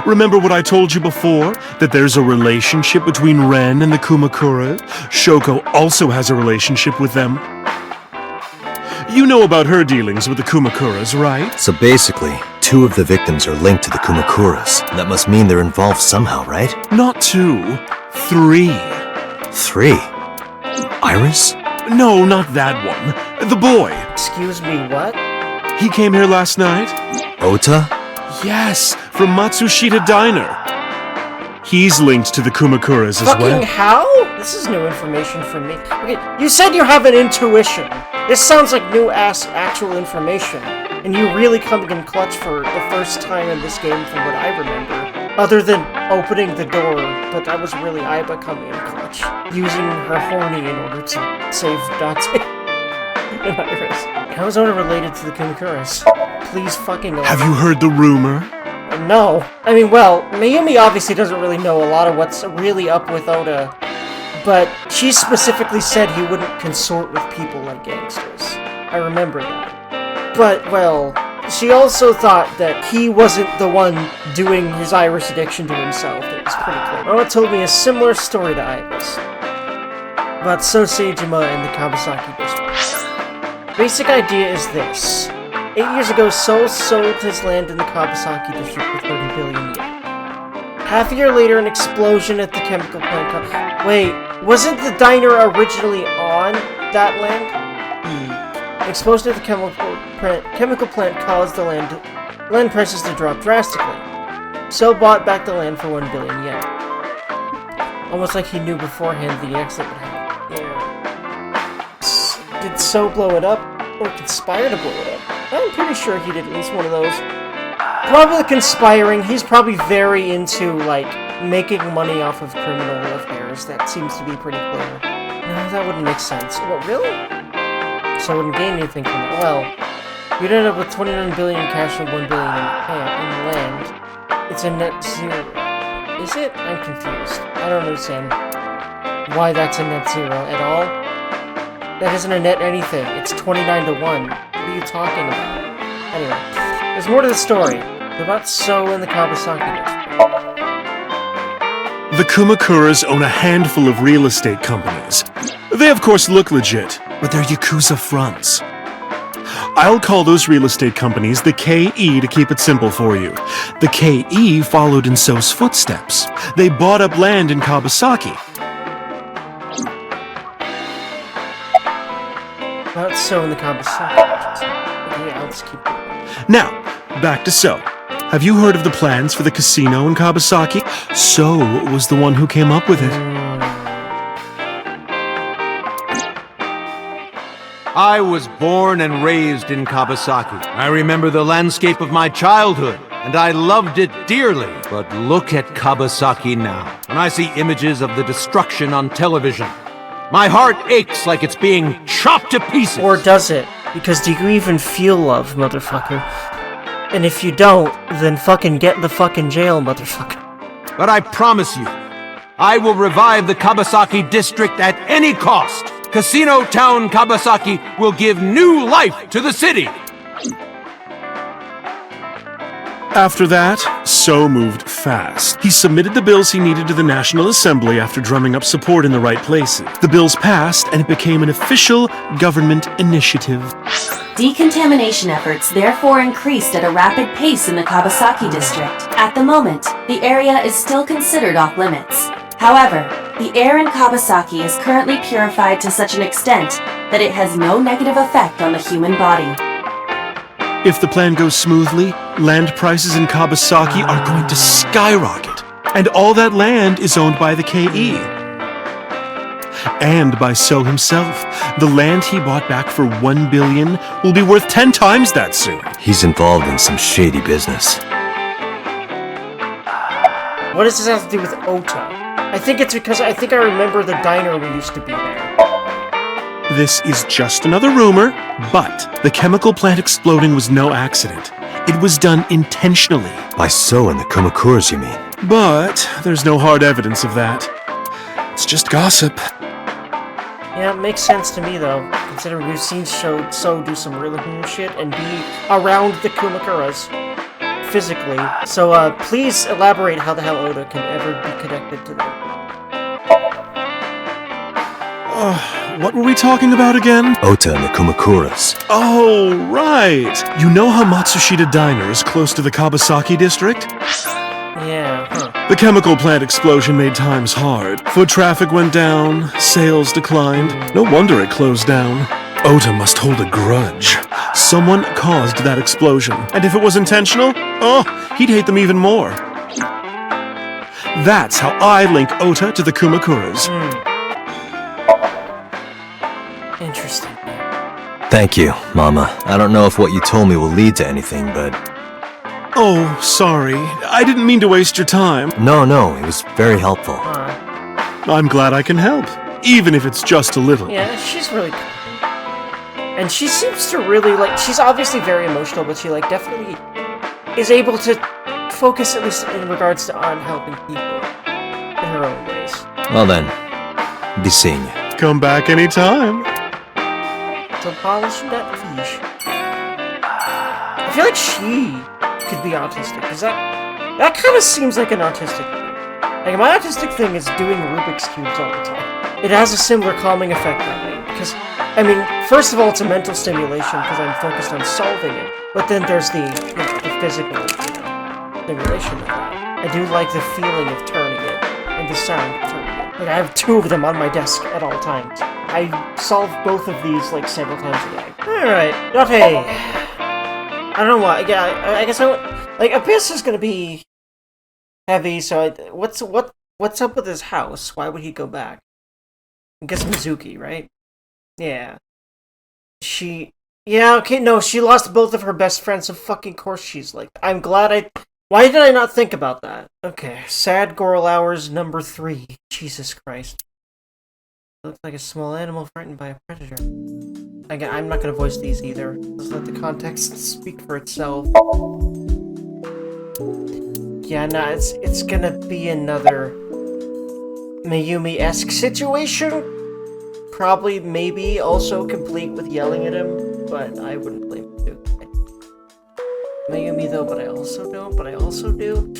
Remember what I told you before? That there's a relationship between Ren and the Kumakura? Shoko also has a relationship with them. You know about her dealings with the Kumakuras, right? So basically, 2 of the victims are linked to the Kumakuras. That must mean they're involved somehow, right? Not 2, 3. 3? Iris? No, not that one. The boy. Excuse me, what? He came here last night? Ota? Yes, from Matsushita Diner. He's linked to the Kumakuras as well. Fucking how? This is new information for me. Okay, you said you have an intuition. This sounds like new-ass actual information. And you really coming in clutch for the first time in this game from what I remember. Other than opening the door, but that was really Aiba coming in clutch. Using her horny in order to save Date and Iris. How is Ota related to the Kumakuras? Please fucking Have you heard the rumor? No. I mean, well, Mayumi obviously doesn't really know a lot of what's really up with Ota, but she specifically said he wouldn't consort with people like gangsters. I remember that. But, well, she also thought that he wasn't the one doing his Iris addiction to himself. It was pretty clear. Ota told me a similar story to Iris about Soseijima and the Kawasaki district. Basic idea is this. 8 years ago, Sol sold his land in the Kawasaki district for 30 billion yen. Half a year later, an explosion at the chemical plant Wait, wasn't the diner originally on that land? An explosion at the chemical plant caused the land prices to drop drastically. So bought back the land for 1 billion yen. Almost like he knew beforehand the accident would happen. Yeah. Did So blow it up? Or conspire to blow it up? I'm pretty sure he did at least one of those. Probably conspiring. He's probably very into, like, making money off of criminal affairs. That seems to be pretty clear. No, that wouldn't make sense. What, really? So I wouldn't gain anything from it. Well, you'd end up with 29 billion in cash and 1 billion in land. It's a net zero. Is it? I'm confused. I don't understand why that's a net zero at all. That isn't a net anything. It's 29 to 1. What are you talking about? Anyway, there's more to the story. About So in the Kawasaki district. The Kumakuras own a handful of real estate companies. They of course look legit, but they're Yakuza fronts. I'll call those real estate companies the KE to keep it simple for you. The KE followed in So's footsteps. They bought up land in Kawasaki. About So in the Kawasaki district. Okay, I'll just keep going. Now, back to So. Have you heard of the plans for the casino in Kabasaki? So was the one who came up with it. I was born and raised in Kabasaki. I remember the landscape of my childhood, and I loved it dearly. But look at Kabasaki now. When I see images of the destruction on television, my heart aches like it's being chopped to pieces. Or does it? Because do you even feel love, motherfucker? And if you don't, then fucking get in the fucking jail, motherfucker. But I promise you, I will revive the Kabasaki district at any cost. Casino Town Kabasaki will give new life to the city. After that, So moved fast. He submitted the bills he needed to the National Assembly after drumming up support in the right places. The bills passed, and it became an official government initiative. Decontamination efforts therefore increased at a rapid pace in the Kabasaki district. At the moment, the area is still considered off limits. However, the air in Kabasaki is currently purified to such an extent that it has no negative effect on the human body. If the plan goes smoothly, land prices in Kabasaki are going to skyrocket. And all that land is owned by the KE. And by So himself. The land he bought back for $1 billion will be worth 10 times that soon. He's involved in some shady business. What does this have to do with Ota? I think it's because I remember the diner we used to be there. This is just another rumor, but the chemical plant exploding was no accident. It was done intentionally. By So and the Kumakuras, you mean? But there's no hard evidence of that. It's just gossip. Yeah, it makes sense to me though, considering we've seen So do some really shit and be around the Kumakuras physically. So please elaborate how the hell Ota can ever be connected to them. What were we talking about again? Ota and the Kumakuras. Oh, right! You know how Matsushita Diner is close to the Kabasaki district? Yeah, The chemical plant explosion made times hard. Foot traffic went down, sales declined. No wonder it closed down. Ota must hold a grudge. Someone caused that explosion. And if it was intentional, he'd hate them even more. That's how I link Ota to the Kumakuras. Interesting. Thank you, Mama. I don't know if what you told me will lead to anything, but... Oh, sorry. I didn't mean to waste your time. No, it was very helpful. I'm glad I can help, even if it's just a little. Yeah, she's really cool. And she seems to really, she's obviously very emotional, but she, definitely is able to focus, at least in regards to on helping people in her own ways. Well then, be seeing you. Come back anytime. So polishing that fish. I feel like she could be autistic, because that kind of seems like an autistic thing. Like, my autistic thing is doing Rubik's Cubes all the time. It has a similar calming effect on me, because, first of all, it's a mental stimulation, because I'm focused on solving it, but then there's the physical, stimulation of that. I do like the feeling of turning it, and the sound of turning it. I have two of them on my desk at all times. I solve both of these, several times a day. Alright, okay. I don't know why. Yeah, I guess Abyss is gonna be heavy, so what's up with his house? Why would he go back? I guess Mizuki, right? Yeah. She lost both of her best friends, so fucking course she's I'm glad why did I not think about that? Okay, Sad Girl Hours number 3. Jesus Christ. Looks like a small animal frightened by a predator. Again, I'm not gonna voice these either. Let's let the context speak for itself. Yeah, nah, it's gonna be another Mayumi-esque situation. Probably, maybe, also complete with yelling at him, but I wouldn't blame him too. Mayumi though, but I also do.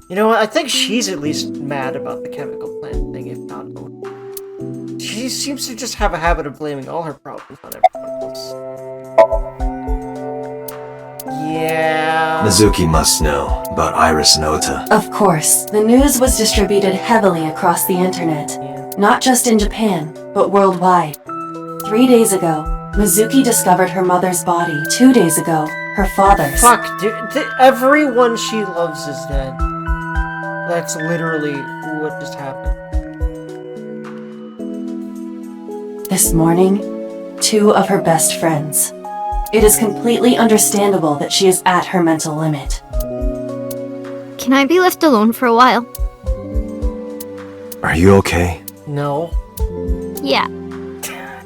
You know what, I think she's at least mad about the chemical plant thing, if not Ota. She seems to just have a habit of blaming all her problems on everyone else. Yeah... Mizuki must know about Iris and Ota. Of course, the news was distributed heavily across the internet. Yeah. Not just in Japan, but worldwide. 3 days ago, Mizuki discovered her mother's body. 2 days ago, her father's. Fuck, dude. Everyone she loves is dead. That's literally what just happened. This morning, 2 of her best friends. It is completely understandable that she is at her mental limit. Can I be left alone for a while? Are you okay? No. Yeah.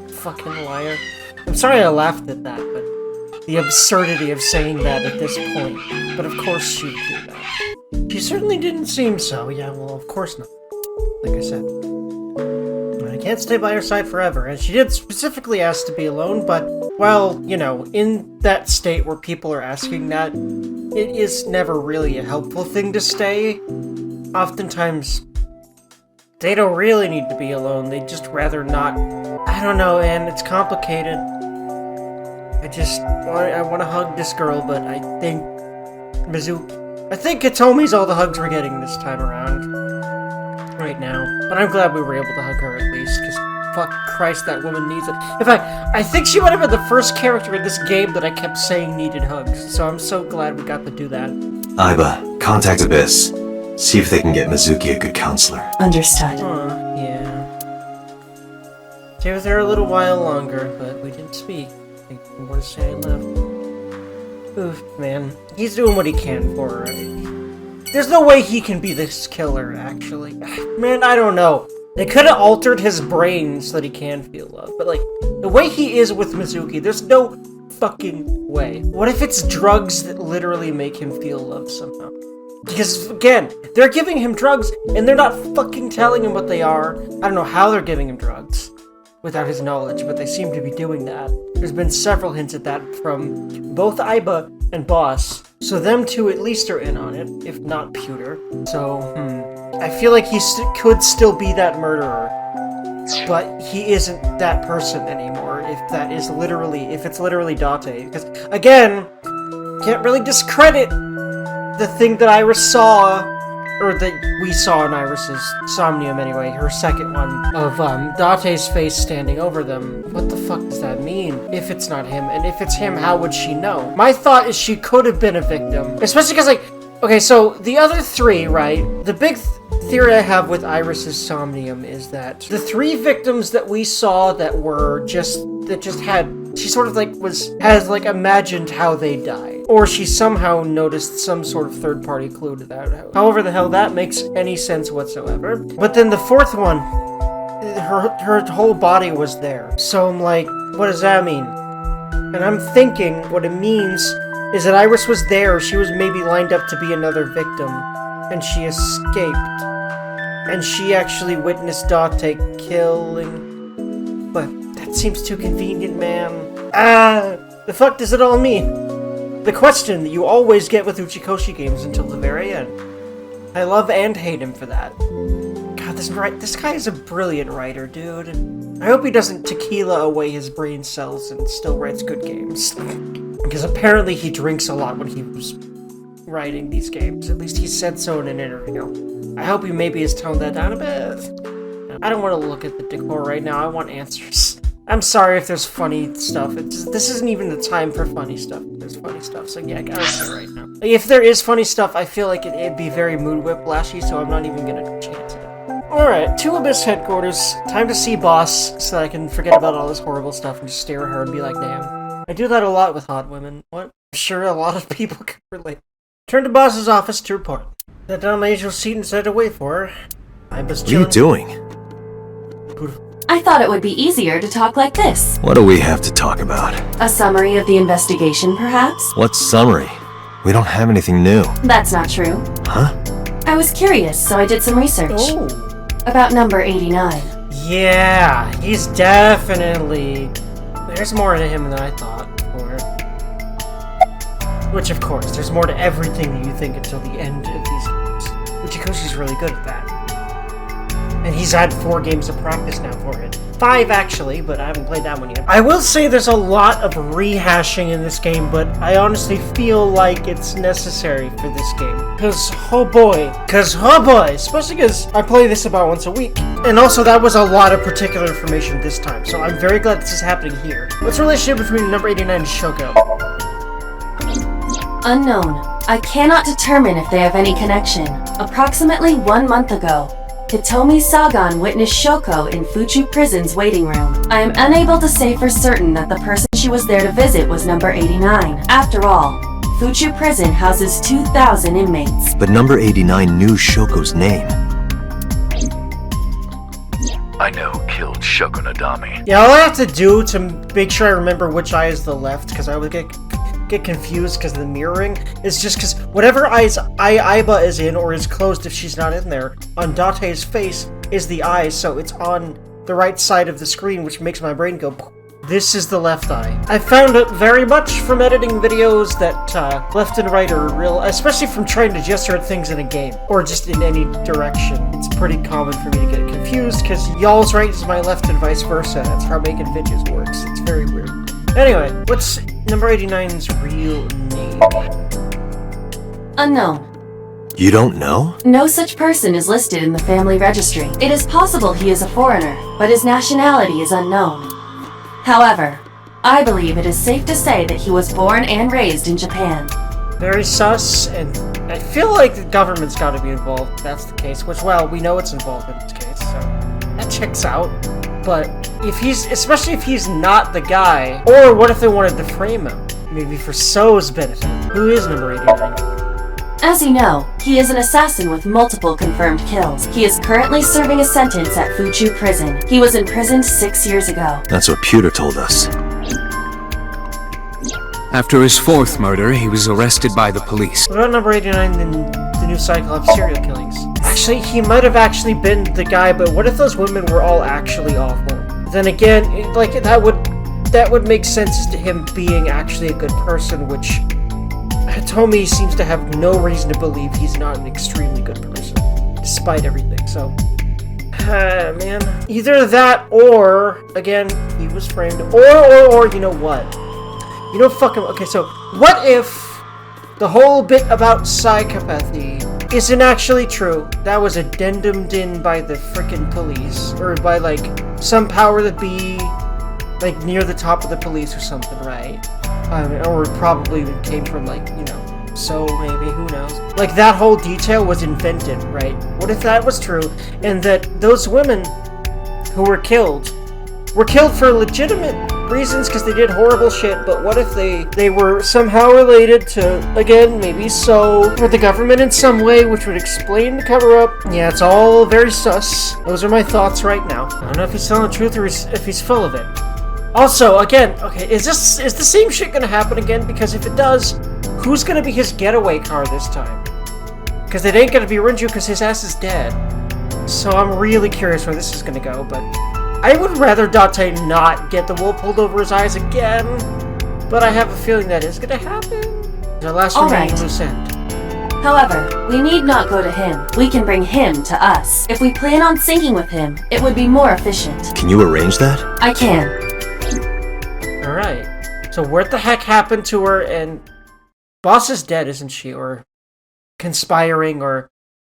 Fucking liar. I'm sorry I laughed at that, but the absurdity of saying that at this point. But of course she'd do that. She certainly didn't seem so. Yeah, well, of course not. Like I said. I can't stay by her side forever, and she did specifically ask to be alone, but, well, you know, in that state where people are asking that, it is never really a helpful thing to stay. Oftentimes, they don't really need to be alone, they'd just rather not. I don't know, and it's complicated. I want to hug this girl, but I think Hitomi's all the hugs we're getting this time around. Right now. But I'm glad we were able to hug her at least, because fuck Christ, that woman needs it. In fact, I think she might have been the first character in this game that I kept saying needed hugs, so I'm so glad we got to do that. Aiba, contact Abyss. See if they can get Mizuki a good counselor. Understood. Yeah. Stay with her a little while longer, but we didn't speak. I think we were to say I left. Oof, man. He's doing what he can for her. There's no way he can be this killer, actually. Man, I don't know. They could have altered his brain so that he can feel love, but like, the way he is with Mizuki, there's no fucking way. What if it's drugs that literally make him feel love somehow? Because, again, they're giving him drugs, and they're not fucking telling him what they are. I don't know how they're giving him drugs without his knowledge, but they seem to be doing that. There's been several hints at that from both Aiba and Boss, so them two at least are in on it, if not Pewter. So, I feel like he could still be that murderer, but he isn't that person anymore, if it's literally Date. Because, again, can't really discredit the thing that Iris saw, or that we saw in Iris's Somnium anyway, her second one, of Date's face standing over them. What the fuck does that mean? If it's not him, and if it's him, how would she know? My thought is she could have been a victim. Especially because, like, okay, so the other 3, right? The big theory I have with Iris's Somnium is that the 3 victims that we saw that she sort of like has like imagined how they died. Or she somehow noticed some sort of third-party clue to that. However the hell that makes any sense whatsoever. But then the 4th one, her whole body was there. So I'm like, what does that mean? And I'm thinking what it means is that Iris was there, she was maybe lined up to be another victim, and she escaped. And she actually witnessed Date killing. But that seems too convenient, man. The fuck does it all mean? The question that you always get with Uchikochi games until the very end. I love and hate him for that. God, this guy is a brilliant writer, dude. I hope he doesn't tequila away his brain cells and still writes good games. Because apparently he drinks a lot when he was writing these games. At least he said so in an interview. I hope he maybe has toned that down a bit. I don't want to look at the decor right now, I want answers. I'm sorry if there's funny stuff. This isn't even the time for funny stuff. There's funny stuff, so yeah, I gotta say right now. If there is funny stuff, I feel like it'd be very mood whiplashy, so I'm not even gonna chance it. Alright, to Abyss headquarters. Time to see Boss, so I can forget about all this horrible stuff and just stare at her and be like, damn. I do that a lot with hot women. What? I'm sure a lot of people can relate. Turn to Boss's office to report. Sat down on my usual seat and decided to wait for her. What are you doing? I thought it would be easier to talk like this. What do we have to talk about? A summary of the investigation, perhaps? What summary? We don't have anything new. That's not true. Huh? I was curious, so I did some research. Oh. About number 89. Yeah, he's definitely... There's more to him than I thought. Which, of course, there's more to everything that you think until the end of these games. Uchikochi's really good at that. And he's had 4 games of practice now for it. 5, actually, but I haven't played that one yet. I will say there's a lot of rehashing in this game, but I honestly feel like it's necessary for this game. Because, oh boy, especially because I play this about once a week. And also, that was a lot of particular information this time, so I'm very glad this is happening here. What's the relationship between number 89 and Shoko? Unknown. I cannot determine if they have any connection. Approximately 1 month ago, Hitomi Sagan witnessed Shoko in Fuchu Prison's waiting room. I am unable to say for certain that the person she was there to visit was number 89. After all, Fuchu Prison houses 2,000 inmates. But number 89 knew Shoko's name. I know who killed Shoko Nadami. Yeah, all I have to do to make sure I remember which eye is the left, because I would get confused because of the mirroring, is just because whatever eye Aiba is in or is closed if she's not in there, on Date's face is the eye, so it's on the right side of the screen, which makes my brain go, this is the left eye. I found it very much from editing videos that left and right are real, especially from trying to gesture at things in a game, or just in any direction. It's pretty common for me to get confused, because y'all's right is my left and vice versa. That's how making videos works. It's very weird. Anyway, what's number 89's real name? Unknown. You don't know? No such person is listed in the family registry. It is possible he is a foreigner, but his nationality is unknown. However, I believe it is safe to say that he was born and raised in Japan. Very sus, and I feel like the government's gotta be involved if that's the case, which, well, we know it's involved in this case, so that checks out. But especially if he's not the guy, or what if they wanted to frame him? Maybe for So's benefit. Who is number 89? As you know, he is an assassin with multiple confirmed kills. He is currently serving a sentence at Fuchu Prison. He was imprisoned 6 years ago. That's what Pewter told us. After his 4th murder, he was arrested by the police. What about number 89 in the new Cyclops Serial Killings? Actually, he might have actually been the guy, but what if those women were all actually awful? Then again, like, that would make sense to him being actually a good person, which Hitomi seems to have no reason to believe he's not an extremely good person, despite everything, so... man. Either that, or, again, he was framed, or, you know what? You know, fucking... Okay, so, what if the whole bit about psychopathy isn't actually true? That was addendummed in by the frickin' police, or by, like, some power that be, like, near the top of the police or something, right? Or it probably came from, like, you know, so maybe, who knows? Like, that whole detail was invented, right? What if that was true, and that those women who were killed for legitimate reasons because they did horrible shit, but what if they were somehow related to, again, maybe so, or the government in some way, which would explain the cover-up? Yeah, it's all very sus. Those are my thoughts right now. I don't know if he's telling the truth or if he's full of it. Also, again, okay, is the same shit gonna happen again? Because if it does, who's gonna be his getaway car this time? Because it ain't gonna be Renju because his ass is dead. So I'm really curious where this is gonna go, but I would rather Date not get the wool pulled over his eyes again, but I have a feeling that is gonna happen. The last remaining loose end. However, we need not go to him. We can bring him to us. If we plan on syncing with him, it would be more efficient. Can you arrange that? I can. Alright. So what the heck happened to her, and... Boss is dead, isn't she? Or conspiring, or...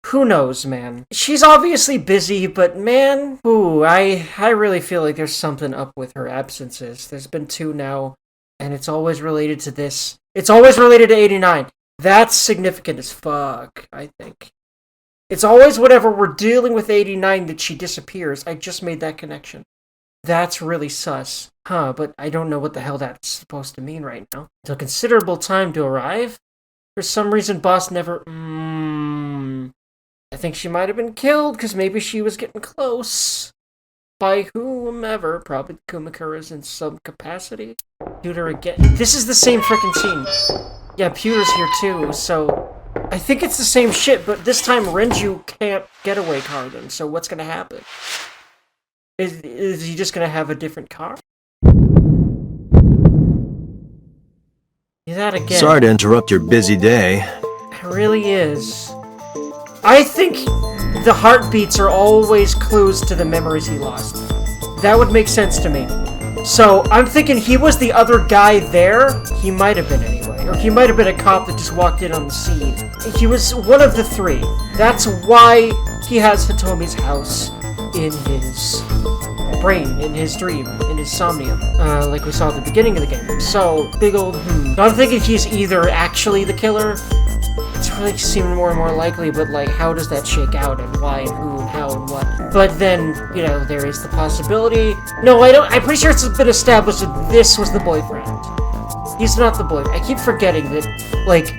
Who knows, man. She's obviously busy, but man... Ooh, I really feel like there's something up with her absences. There's been 2 now, and it's always related to this. It's always related to 89. That's significant as fuck, I think. It's always whenever we're dealing with 89 that she disappears. I just made that connection. That's really sus. Huh, but I don't know what the hell that's supposed to mean right now. It took considerable time to arrive. For some reason, boss never... I think she might have been killed, because maybe she was getting close. By whomever. Probably Kumakura's in some capacity. Pewter again. This is the same frickin' scene. Yeah, Pewter's here too, so... I think it's the same shit, but this time Renju can't getaway car them, so what's gonna happen? Is he just gonna have a different car? Do that again. Sorry to interrupt your busy day. It really is. I think the heartbeats are always clues to the memories he lost. That would make sense to me. So, I'm thinking he was the other guy there. He might have been anyway. Or he might have been a cop that just walked in on the scene. He was one of the 3. That's why he has Hitomi's house. in his brain, in his dream, in his somnium, like we saw at the beginning of the game. So, big old Now I'm thinking he's either actually the killer. It's really seeming more and more likely, but like, how does that shake out, and why, and who, and how, and what? But then, you know, there is the possibility. No, I'm pretty sure it's been established that this was the boyfriend. He's not the boyfriend. I keep forgetting that, like,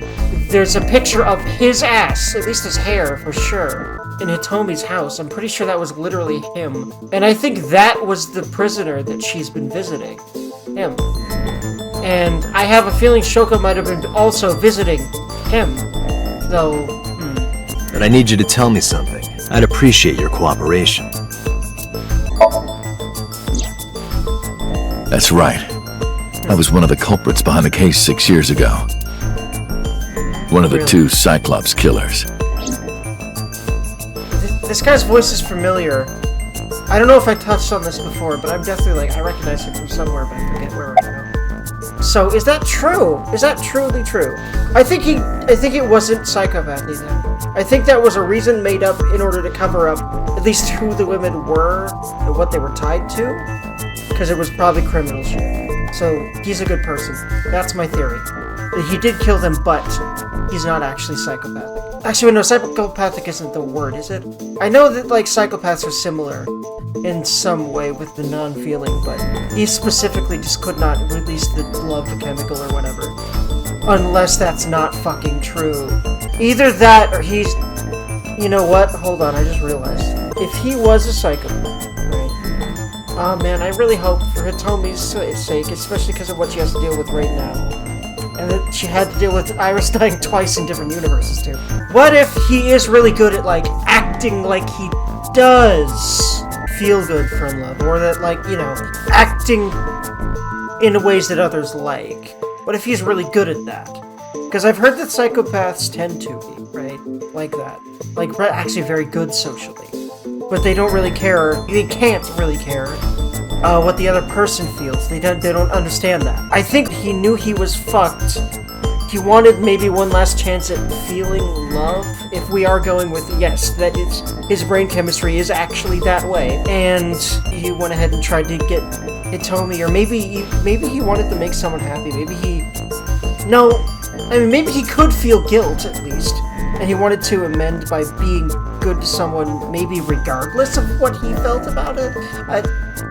there's a picture of his ass, at least his hair, for sure, in Hitomi's house. I'm pretty sure that was literally him. And I think that was the prisoner that she's been visiting. Him. And I have a feeling Shoko might have been also visiting him. Though, But I need you to tell me something. I'd appreciate your cooperation. That's right. I was one of the culprits behind the case 6 years ago. One of the two Cyclops killers. This guy's voice is familiar. I don't know if I touched on this before, but I'm definitely like, I recognize him from somewhere, but I forget where right now. So, is that true? Is that truly true? I think it wasn't psychopathy then. I think that was a reason made up in order to cover up at least who the women were and what they were tied to. Because it was probably criminal shit. So, he's a good person. That's my theory. He did kill them, but he's not actually psychopathic. Actually, no, psychopathic isn't the word, is it? I know that, like, psychopaths are similar in some way with the non-feeling, but he specifically just could not release the love chemical or whatever. Unless that's not fucking true. Either that, or he's... You know what? Hold on, I just realized. If he was a psychopath, right? Oh man, I really hope for Hitomi's sake, especially because of what she has to deal with right now. And that she had to deal with Iris dying twice in different universes, too. What if he is really good at, like, acting like he does feel good from love? Or that, like, you know, acting in ways that others like. What if he's really good at that? Because I've heard that psychopaths tend to be, right? Like that. Like, actually very good socially. But they don't really care, they can't really care what the other person feels. They don't understand that. I think he knew he was fucked. He wanted maybe one last chance at feeling love, if we are going with yes, that his brain chemistry is actually that way. And he went ahead and tried to get Hitomi, or maybe he wanted to make someone happy. Maybe he could feel guilt at least, and he wanted to amend by being good to someone, maybe regardless of what he felt about it.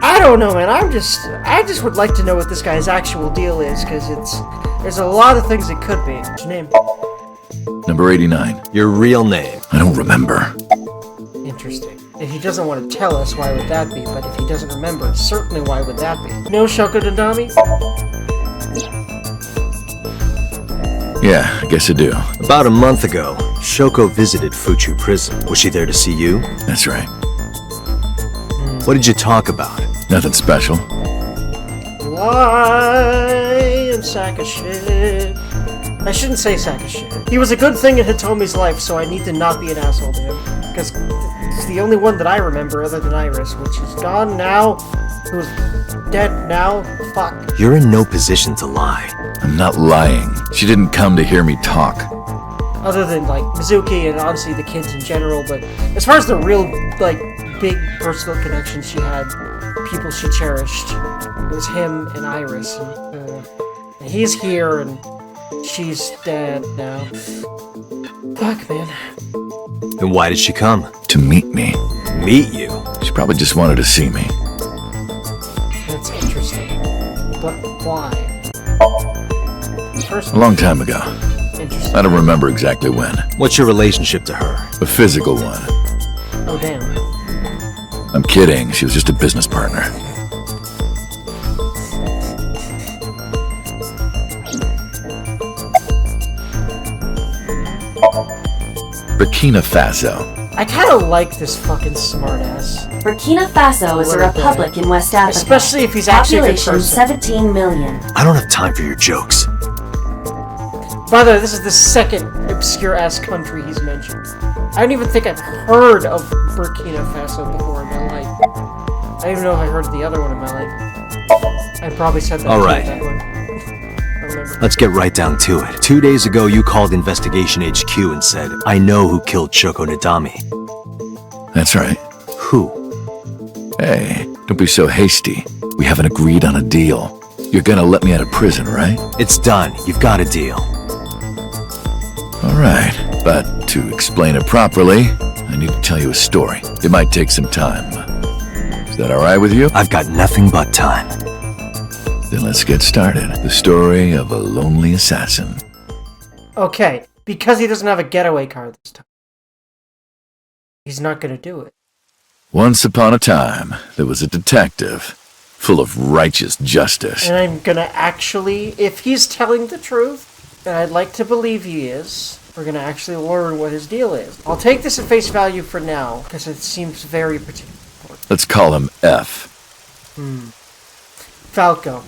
I don't know, man. I just would like to know what this guy's actual deal is, because there's a lot of things it could be. What's your name? Number 89. Your real name? I don't remember. Interesting. If he doesn't want to tell us, why would that be? But if he doesn't remember, certainly why would that be? No Shoko Dodami? Yeah, I guess I do. About a month ago, Shoko visited Fuchu Prison. Was she there to see you? That's right. What did you talk about? Nothing special. Lie and sack of shit. I shouldn't say sack of shit. He was a good thing in Hitomi's life, so I need to not be an asshole to him. Because it's the only one that I remember other than Iris, which is gone now, who's dead now. Fuck. You're in no position to lie. I'm not lying. She didn't come to hear me talk. Other than, like, Mizuki and obviously the kids in general, but as far as the real, like, big personal connections she had, people she cherished, it was him and Iris, and he's here, and she's dead now. Fuck, man. Then why did she come? To meet me. Meet you? She probably just wanted to see me. That's interesting. But why? A long time ago. Interesting. I don't remember exactly when. What's your relationship to her? A physical one. Oh, damn. I'm kidding. She was just a business partner. Burkina Faso. I kind of like this fucking smartass. Burkina Faso is a republic in West Africa. Especially if he's actually a good Population person. 17 million. I don't have time for your jokes. By the way, this is the second obscure-ass country he's mentioned. I don't even think I've heard of Burkina Faso before in my life. I don't even know if I heard of the other one in my life. I probably said that. All right. That one. I remember. Let's get right down to it. 2 days ago, you called Investigation HQ and said, I know who killed Shoko Nadami. That's right. Who? Hey, don't be so hasty. We haven't agreed on a deal. You're gonna let me out of prison, right? It's done. You've got a deal. All right, but to explain it properly, I need to tell you a story. It might take some time. Is that all right with you? I've got nothing but time. Then let's get started. The story of a lonely assassin. Okay, because he doesn't have a getaway car this time, he's not gonna do it. Once upon a time, there was a detective full of righteous justice. And I'm gonna actually, if he's telling the truth, and I'd like to believe he is, we're gonna actually learn what his deal is. I'll take this at face value for now, because it seems very particular. Let's call him F. Falco.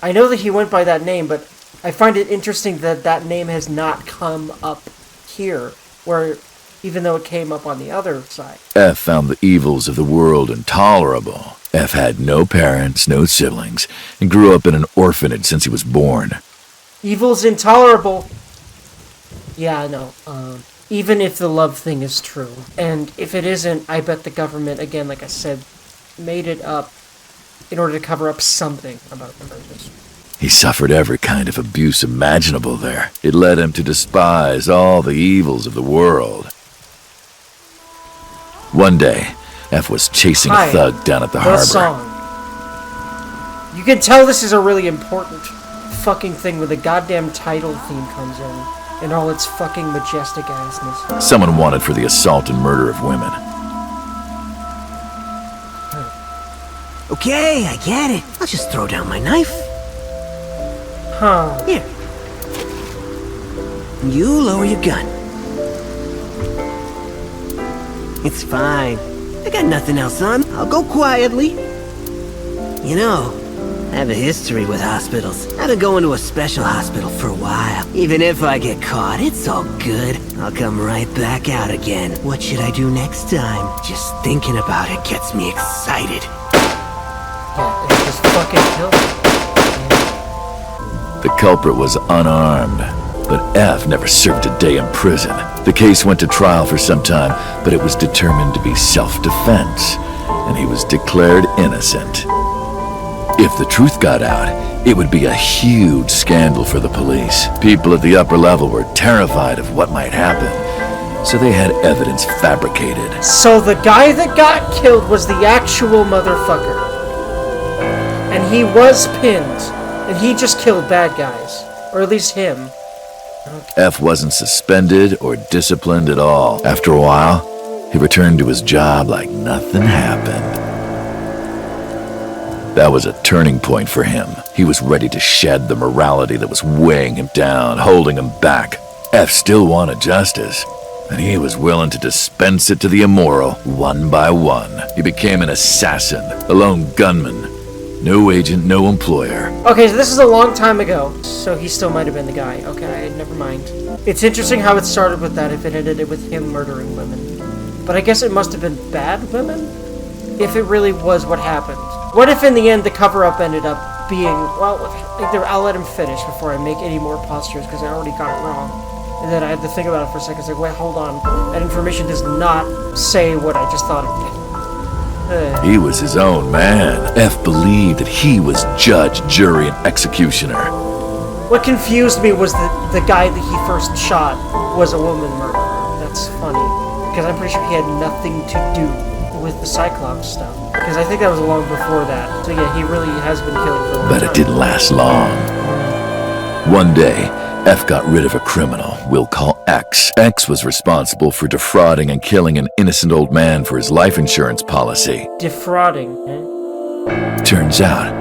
I know that he went by that name, but I find it interesting that that name has not come up here, where, even though it came up on the other side. F found the evils of the world intolerable. F had no parents, no siblings, and grew up in an orphanage since he was born. Evil's intolerable. Yeah, I know. Even if the love thing is true. And if it isn't, I bet the government, again, like I said, made it up in order to cover up something about the murders. He suffered every kind of abuse imaginable there. It led him to despise all the evils of the world. One day, F was chasing a thug down at the harbor. Song. You can tell this is a really important fucking thing when the goddamn title theme comes in all its fucking majestic assness. Someone wanted for the assault and murder of women. Okay, I get it. I'll just throw down my knife. Huh. Here. You lower your gun. It's fine. I got nothing else on. I'll go quietly. You know, I have a history with hospitals. I've been going to a special hospital for a while. Even if I get caught, it's all good. I'll come right back out again. What should I do next time? Just thinking about it gets me excited. Yeah, it just fucking killed him. The culprit was unarmed, but F never served a day in prison. The case went to trial for some time, but it was determined to be self-defense, and he was declared innocent. If the truth got out, it would be a huge scandal for the police. People at the upper level were terrified of what might happen, so they had evidence fabricated. So the guy that got killed was the actual motherfucker. And he was pinned. And he just killed bad guys. Or at least him. Okay. F wasn't suspended or disciplined at all. After a while, he returned to his job like nothing happened. That was a turning point for him. He was ready to shed the morality that was weighing him down, holding him back. F still wanted justice, and he was willing to dispense it to the immoral, one by one. He became an assassin, a lone gunman. No agent, no employer. Okay, so this is a long time ago, so he still might have been the guy. Okay, never mind. It's interesting how it started with that if it ended with him murdering women. But I guess it must have been bad women? If it really was what happened. What if in the end the cover-up ended up being, well, I'll let him finish before I make any more postures because I already got it wrong. And then I had to think about it for a second. It's like, wait, hold on. That information does not say what I just thought it did. He was his own man. F believed that he was judge, jury, and executioner. What confused me was that the guy that he first shot was a woman murderer. That's funny. Because I'm pretty sure he had nothing to do with the Cyclops stuff. Because I think that was long before that. So yeah, he really has been killing for a long time. But it didn't last long. One day, F got rid of a criminal we'll call X. X was responsible for defrauding and killing an innocent old man for his life insurance policy. Defrauding, eh? Turns out,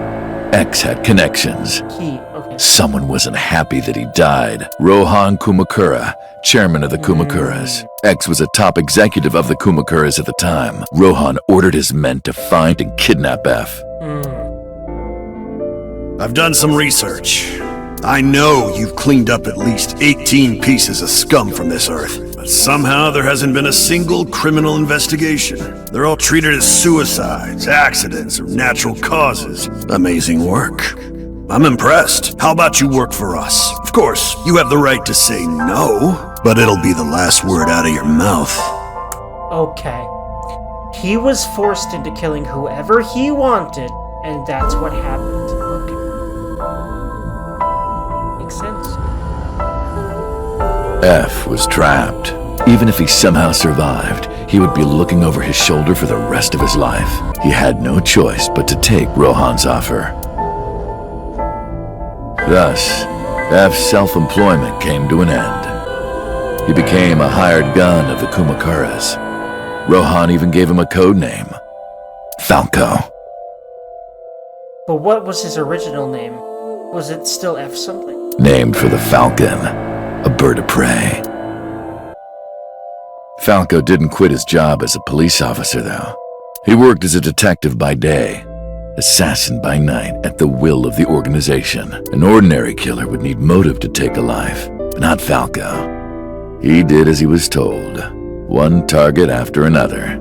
X had connections. Okay. Someone wasn't happy that he died. Rohan Kumakura, chairman of the Kumakuras. X was a top executive of the Kumakuras at the time. Rohan ordered his men to find and kidnap F. I've done some research. I know you've cleaned up at least 18 pieces of scum from this earth, but somehow there hasn't been a single criminal investigation. They're all treated as suicides, accidents, or natural causes. Amazing work. I'm impressed. How about you work for us? Of course, you have the right to say no, but it'll be the last word out of your mouth. Okay. He was forced into killing whoever he wanted, and that's what happened. Okay. Makes sense. F was trapped. Even if he somehow survived, he would be looking over his shoulder for the rest of his life. He had no choice but to take Rohan's offer. Thus, F's self-employment came to an end. He became a hired gun of the Kumakuras. Rohan even gave him a code name, Falco. But what was his original name? Was it still F something? Named for the falcon, a bird of prey. Falco didn't quit his job as a police officer, though. He worked as a detective by day, assassin by night, at the will of the organization. An ordinary killer would need motive to take a life, but not Falco. He did as he was told, one target after another.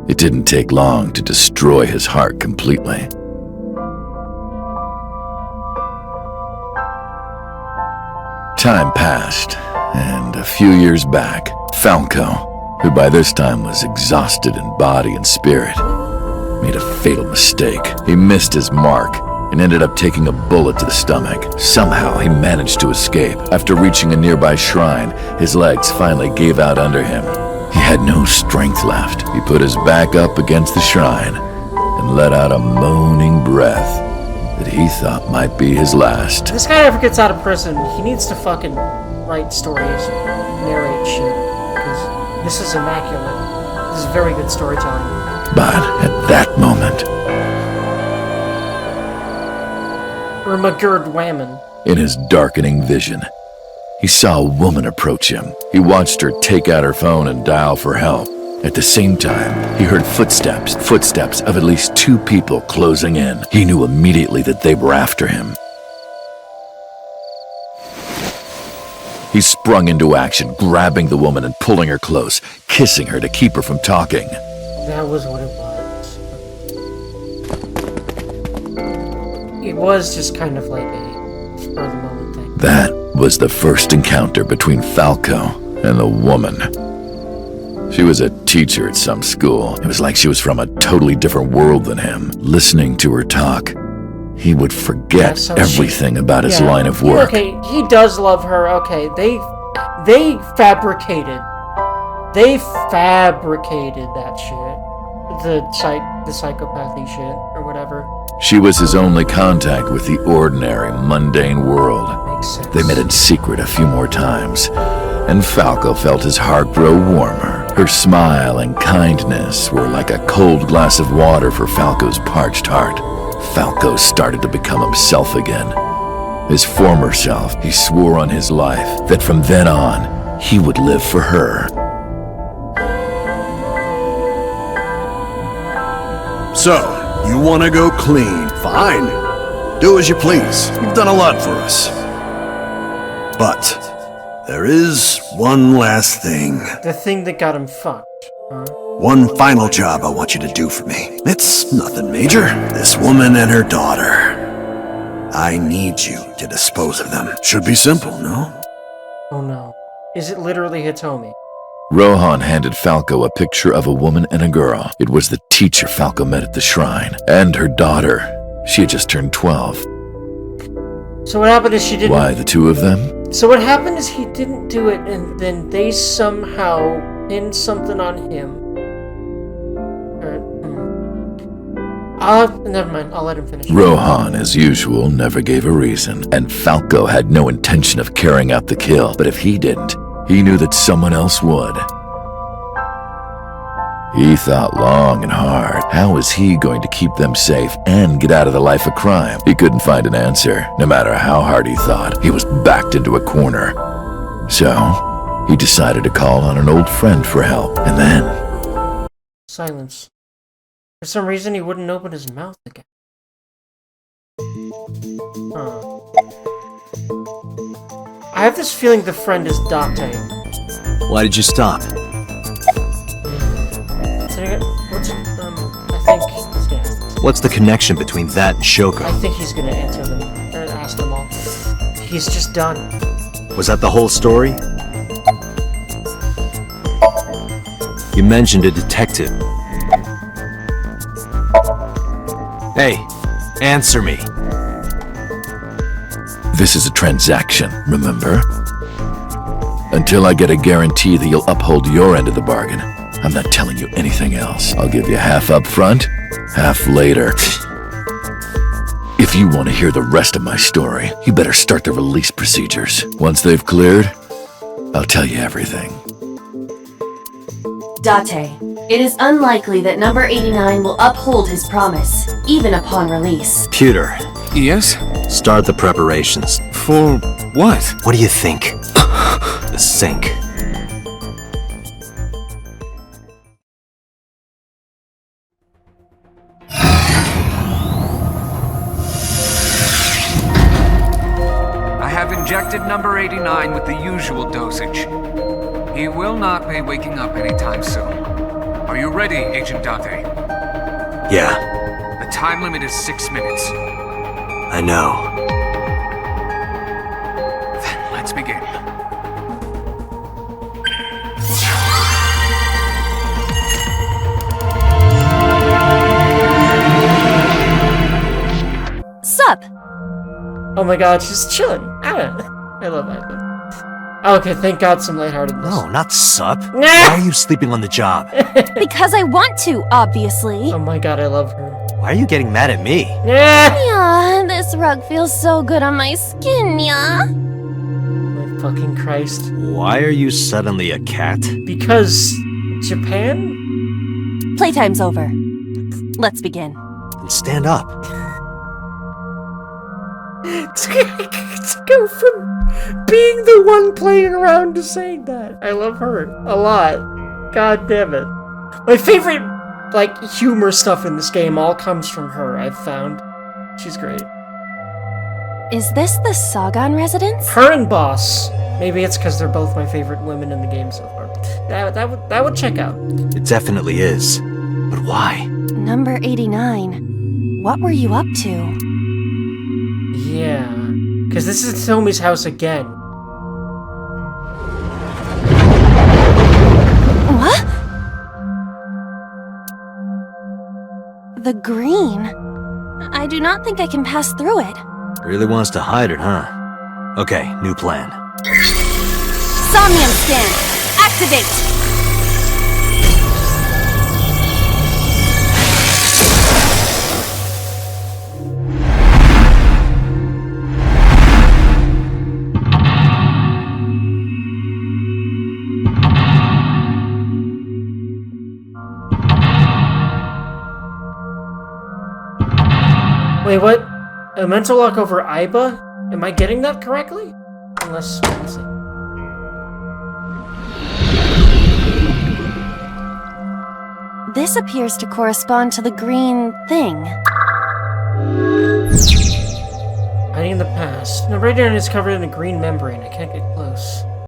It didn't take long to destroy his heart completely. Time passed, and a few years back, Falco, who by this time was exhausted in body and spirit, made a fatal mistake. He missed his mark and ended up taking a bullet to the stomach. Somehow, he managed to escape. After reaching a nearby shrine, his legs finally gave out under him. He had no strength left. He put his back up against the shrine and let out a moaning breath that he thought might be his last. If this guy ever gets out of prison, he needs to fucking write stories, narrate shit, because this is immaculate. This is very good storytelling. But at that moment, Ermagerd Whammon. in his darkening vision, he saw a woman approach him. He watched her take out her phone and dial for help. At the same time, he heard footsteps of at least 2 people closing in. He knew immediately that they were after him. He sprung into action, grabbing the woman and pulling her close, kissing her to keep her from talking. That was what it was. It was just kind of like a spur-of-the-moment thing. That was the first encounter between Falco and the woman. She was a teacher at some school. It was like she was from a totally different world than him. Listening to her talk, he would forget everything about his line of work. Okay, he does love her. Okay, they fabricated that shit. The psychopathy shit or whatever. She was his only contact with the ordinary, mundane world. Makes sense. They met in secret a few more times, and Falco felt his heart grow warmer. Her smile and kindness were like a cold glass of water for Falco's parched heart. Falco started to become himself again. His former self, he swore on his life that from then on, he would live for her. So, you want to go clean? Fine. Do as you please. You've done a lot for us. But there is one last thing. The thing that got him fucked. Huh? One final job I want you to do for me. It's nothing major. This woman and her daughter. I need you to dispose of them. Should be simple, no? Oh no. Is it literally Hitomi? Rohan handed Falco a picture of a woman and a girl. It was the teacher Falco met at the shrine. And her daughter. She had just turned 12. So what happened is she didn't... Why, the 2 of them? So what happened is he didn't do it, and then they somehow pinned something on him. Never mind, I'll let him finish. Rohan, as usual, never gave a reason, and Falco had no intention of carrying out the kill, but if he didn't, he knew that someone else would. He thought long and hard. How was he going to keep them safe and get out of the life of crime? He couldn't find an answer. No matter how hard he thought, he was backed into a corner. So, he decided to call on an old friend for help, and then... Silence. For some reason, he wouldn't open his mouth again. Huh. I have this feeling the friend is Date. Why did you stop? I think he's gonna ask this. What's the connection between that and Shoko? I think he's gonna answer them, or ask them all. He's just done. Was that the whole story? You mentioned a detective. Hey, answer me. This is a transaction, remember? Until I get a guarantee that you'll uphold your end of the bargain, I'm not telling you anything else. I'll give you half up front, half later. If you want to hear the rest of my story, you better start the release procedures. Once they've cleared, I'll tell you everything. Date, it is unlikely that number 89 will uphold his promise, even upon release. Pewter, Yes? start the preparations. For what? What do you think? The sink. I have injected number 89 with the usual dosage. He will not be waking up anytime soon. Are you ready, Agent Date? Yeah, The time limit is 6 minutes. I know. Then let's begin. Sup? Oh my god, she's chilling. I love Iva. Okay, thank god some lightheartedness. No, not sup. Why are you sleeping on the job? Because I want to, obviously. Oh my god, I love her. Why are you getting mad at me? Yeah, this rug feels so good on my skin, yeah? My fucking Christ. Why are you suddenly a cat? Because Japan? Playtime's over. Let's begin. Then stand up. To go from being the one playing around to saying that. I love her a lot. God damn it. My favorite, like, humor stuff in this game all comes from her, I've found. She's great. Is this the Sagan residence? Her and Boss. Maybe it's because they're both my favorite women in the game so far. That would check out. It definitely is. But why? Number 89. What were you up to? Yeah. Because this is Tomi's house again. What? The green. I do not think I can pass through it. Really wants to hide it, huh? Okay, new plan. Somnium scan. Activate. Wait, what? A mental lock over Iba? Am I getting that correctly? Unless, let's see. This appears to correspond to the green thing. Hiding in the past. The radiant is covered in a green membrane. I can't get close.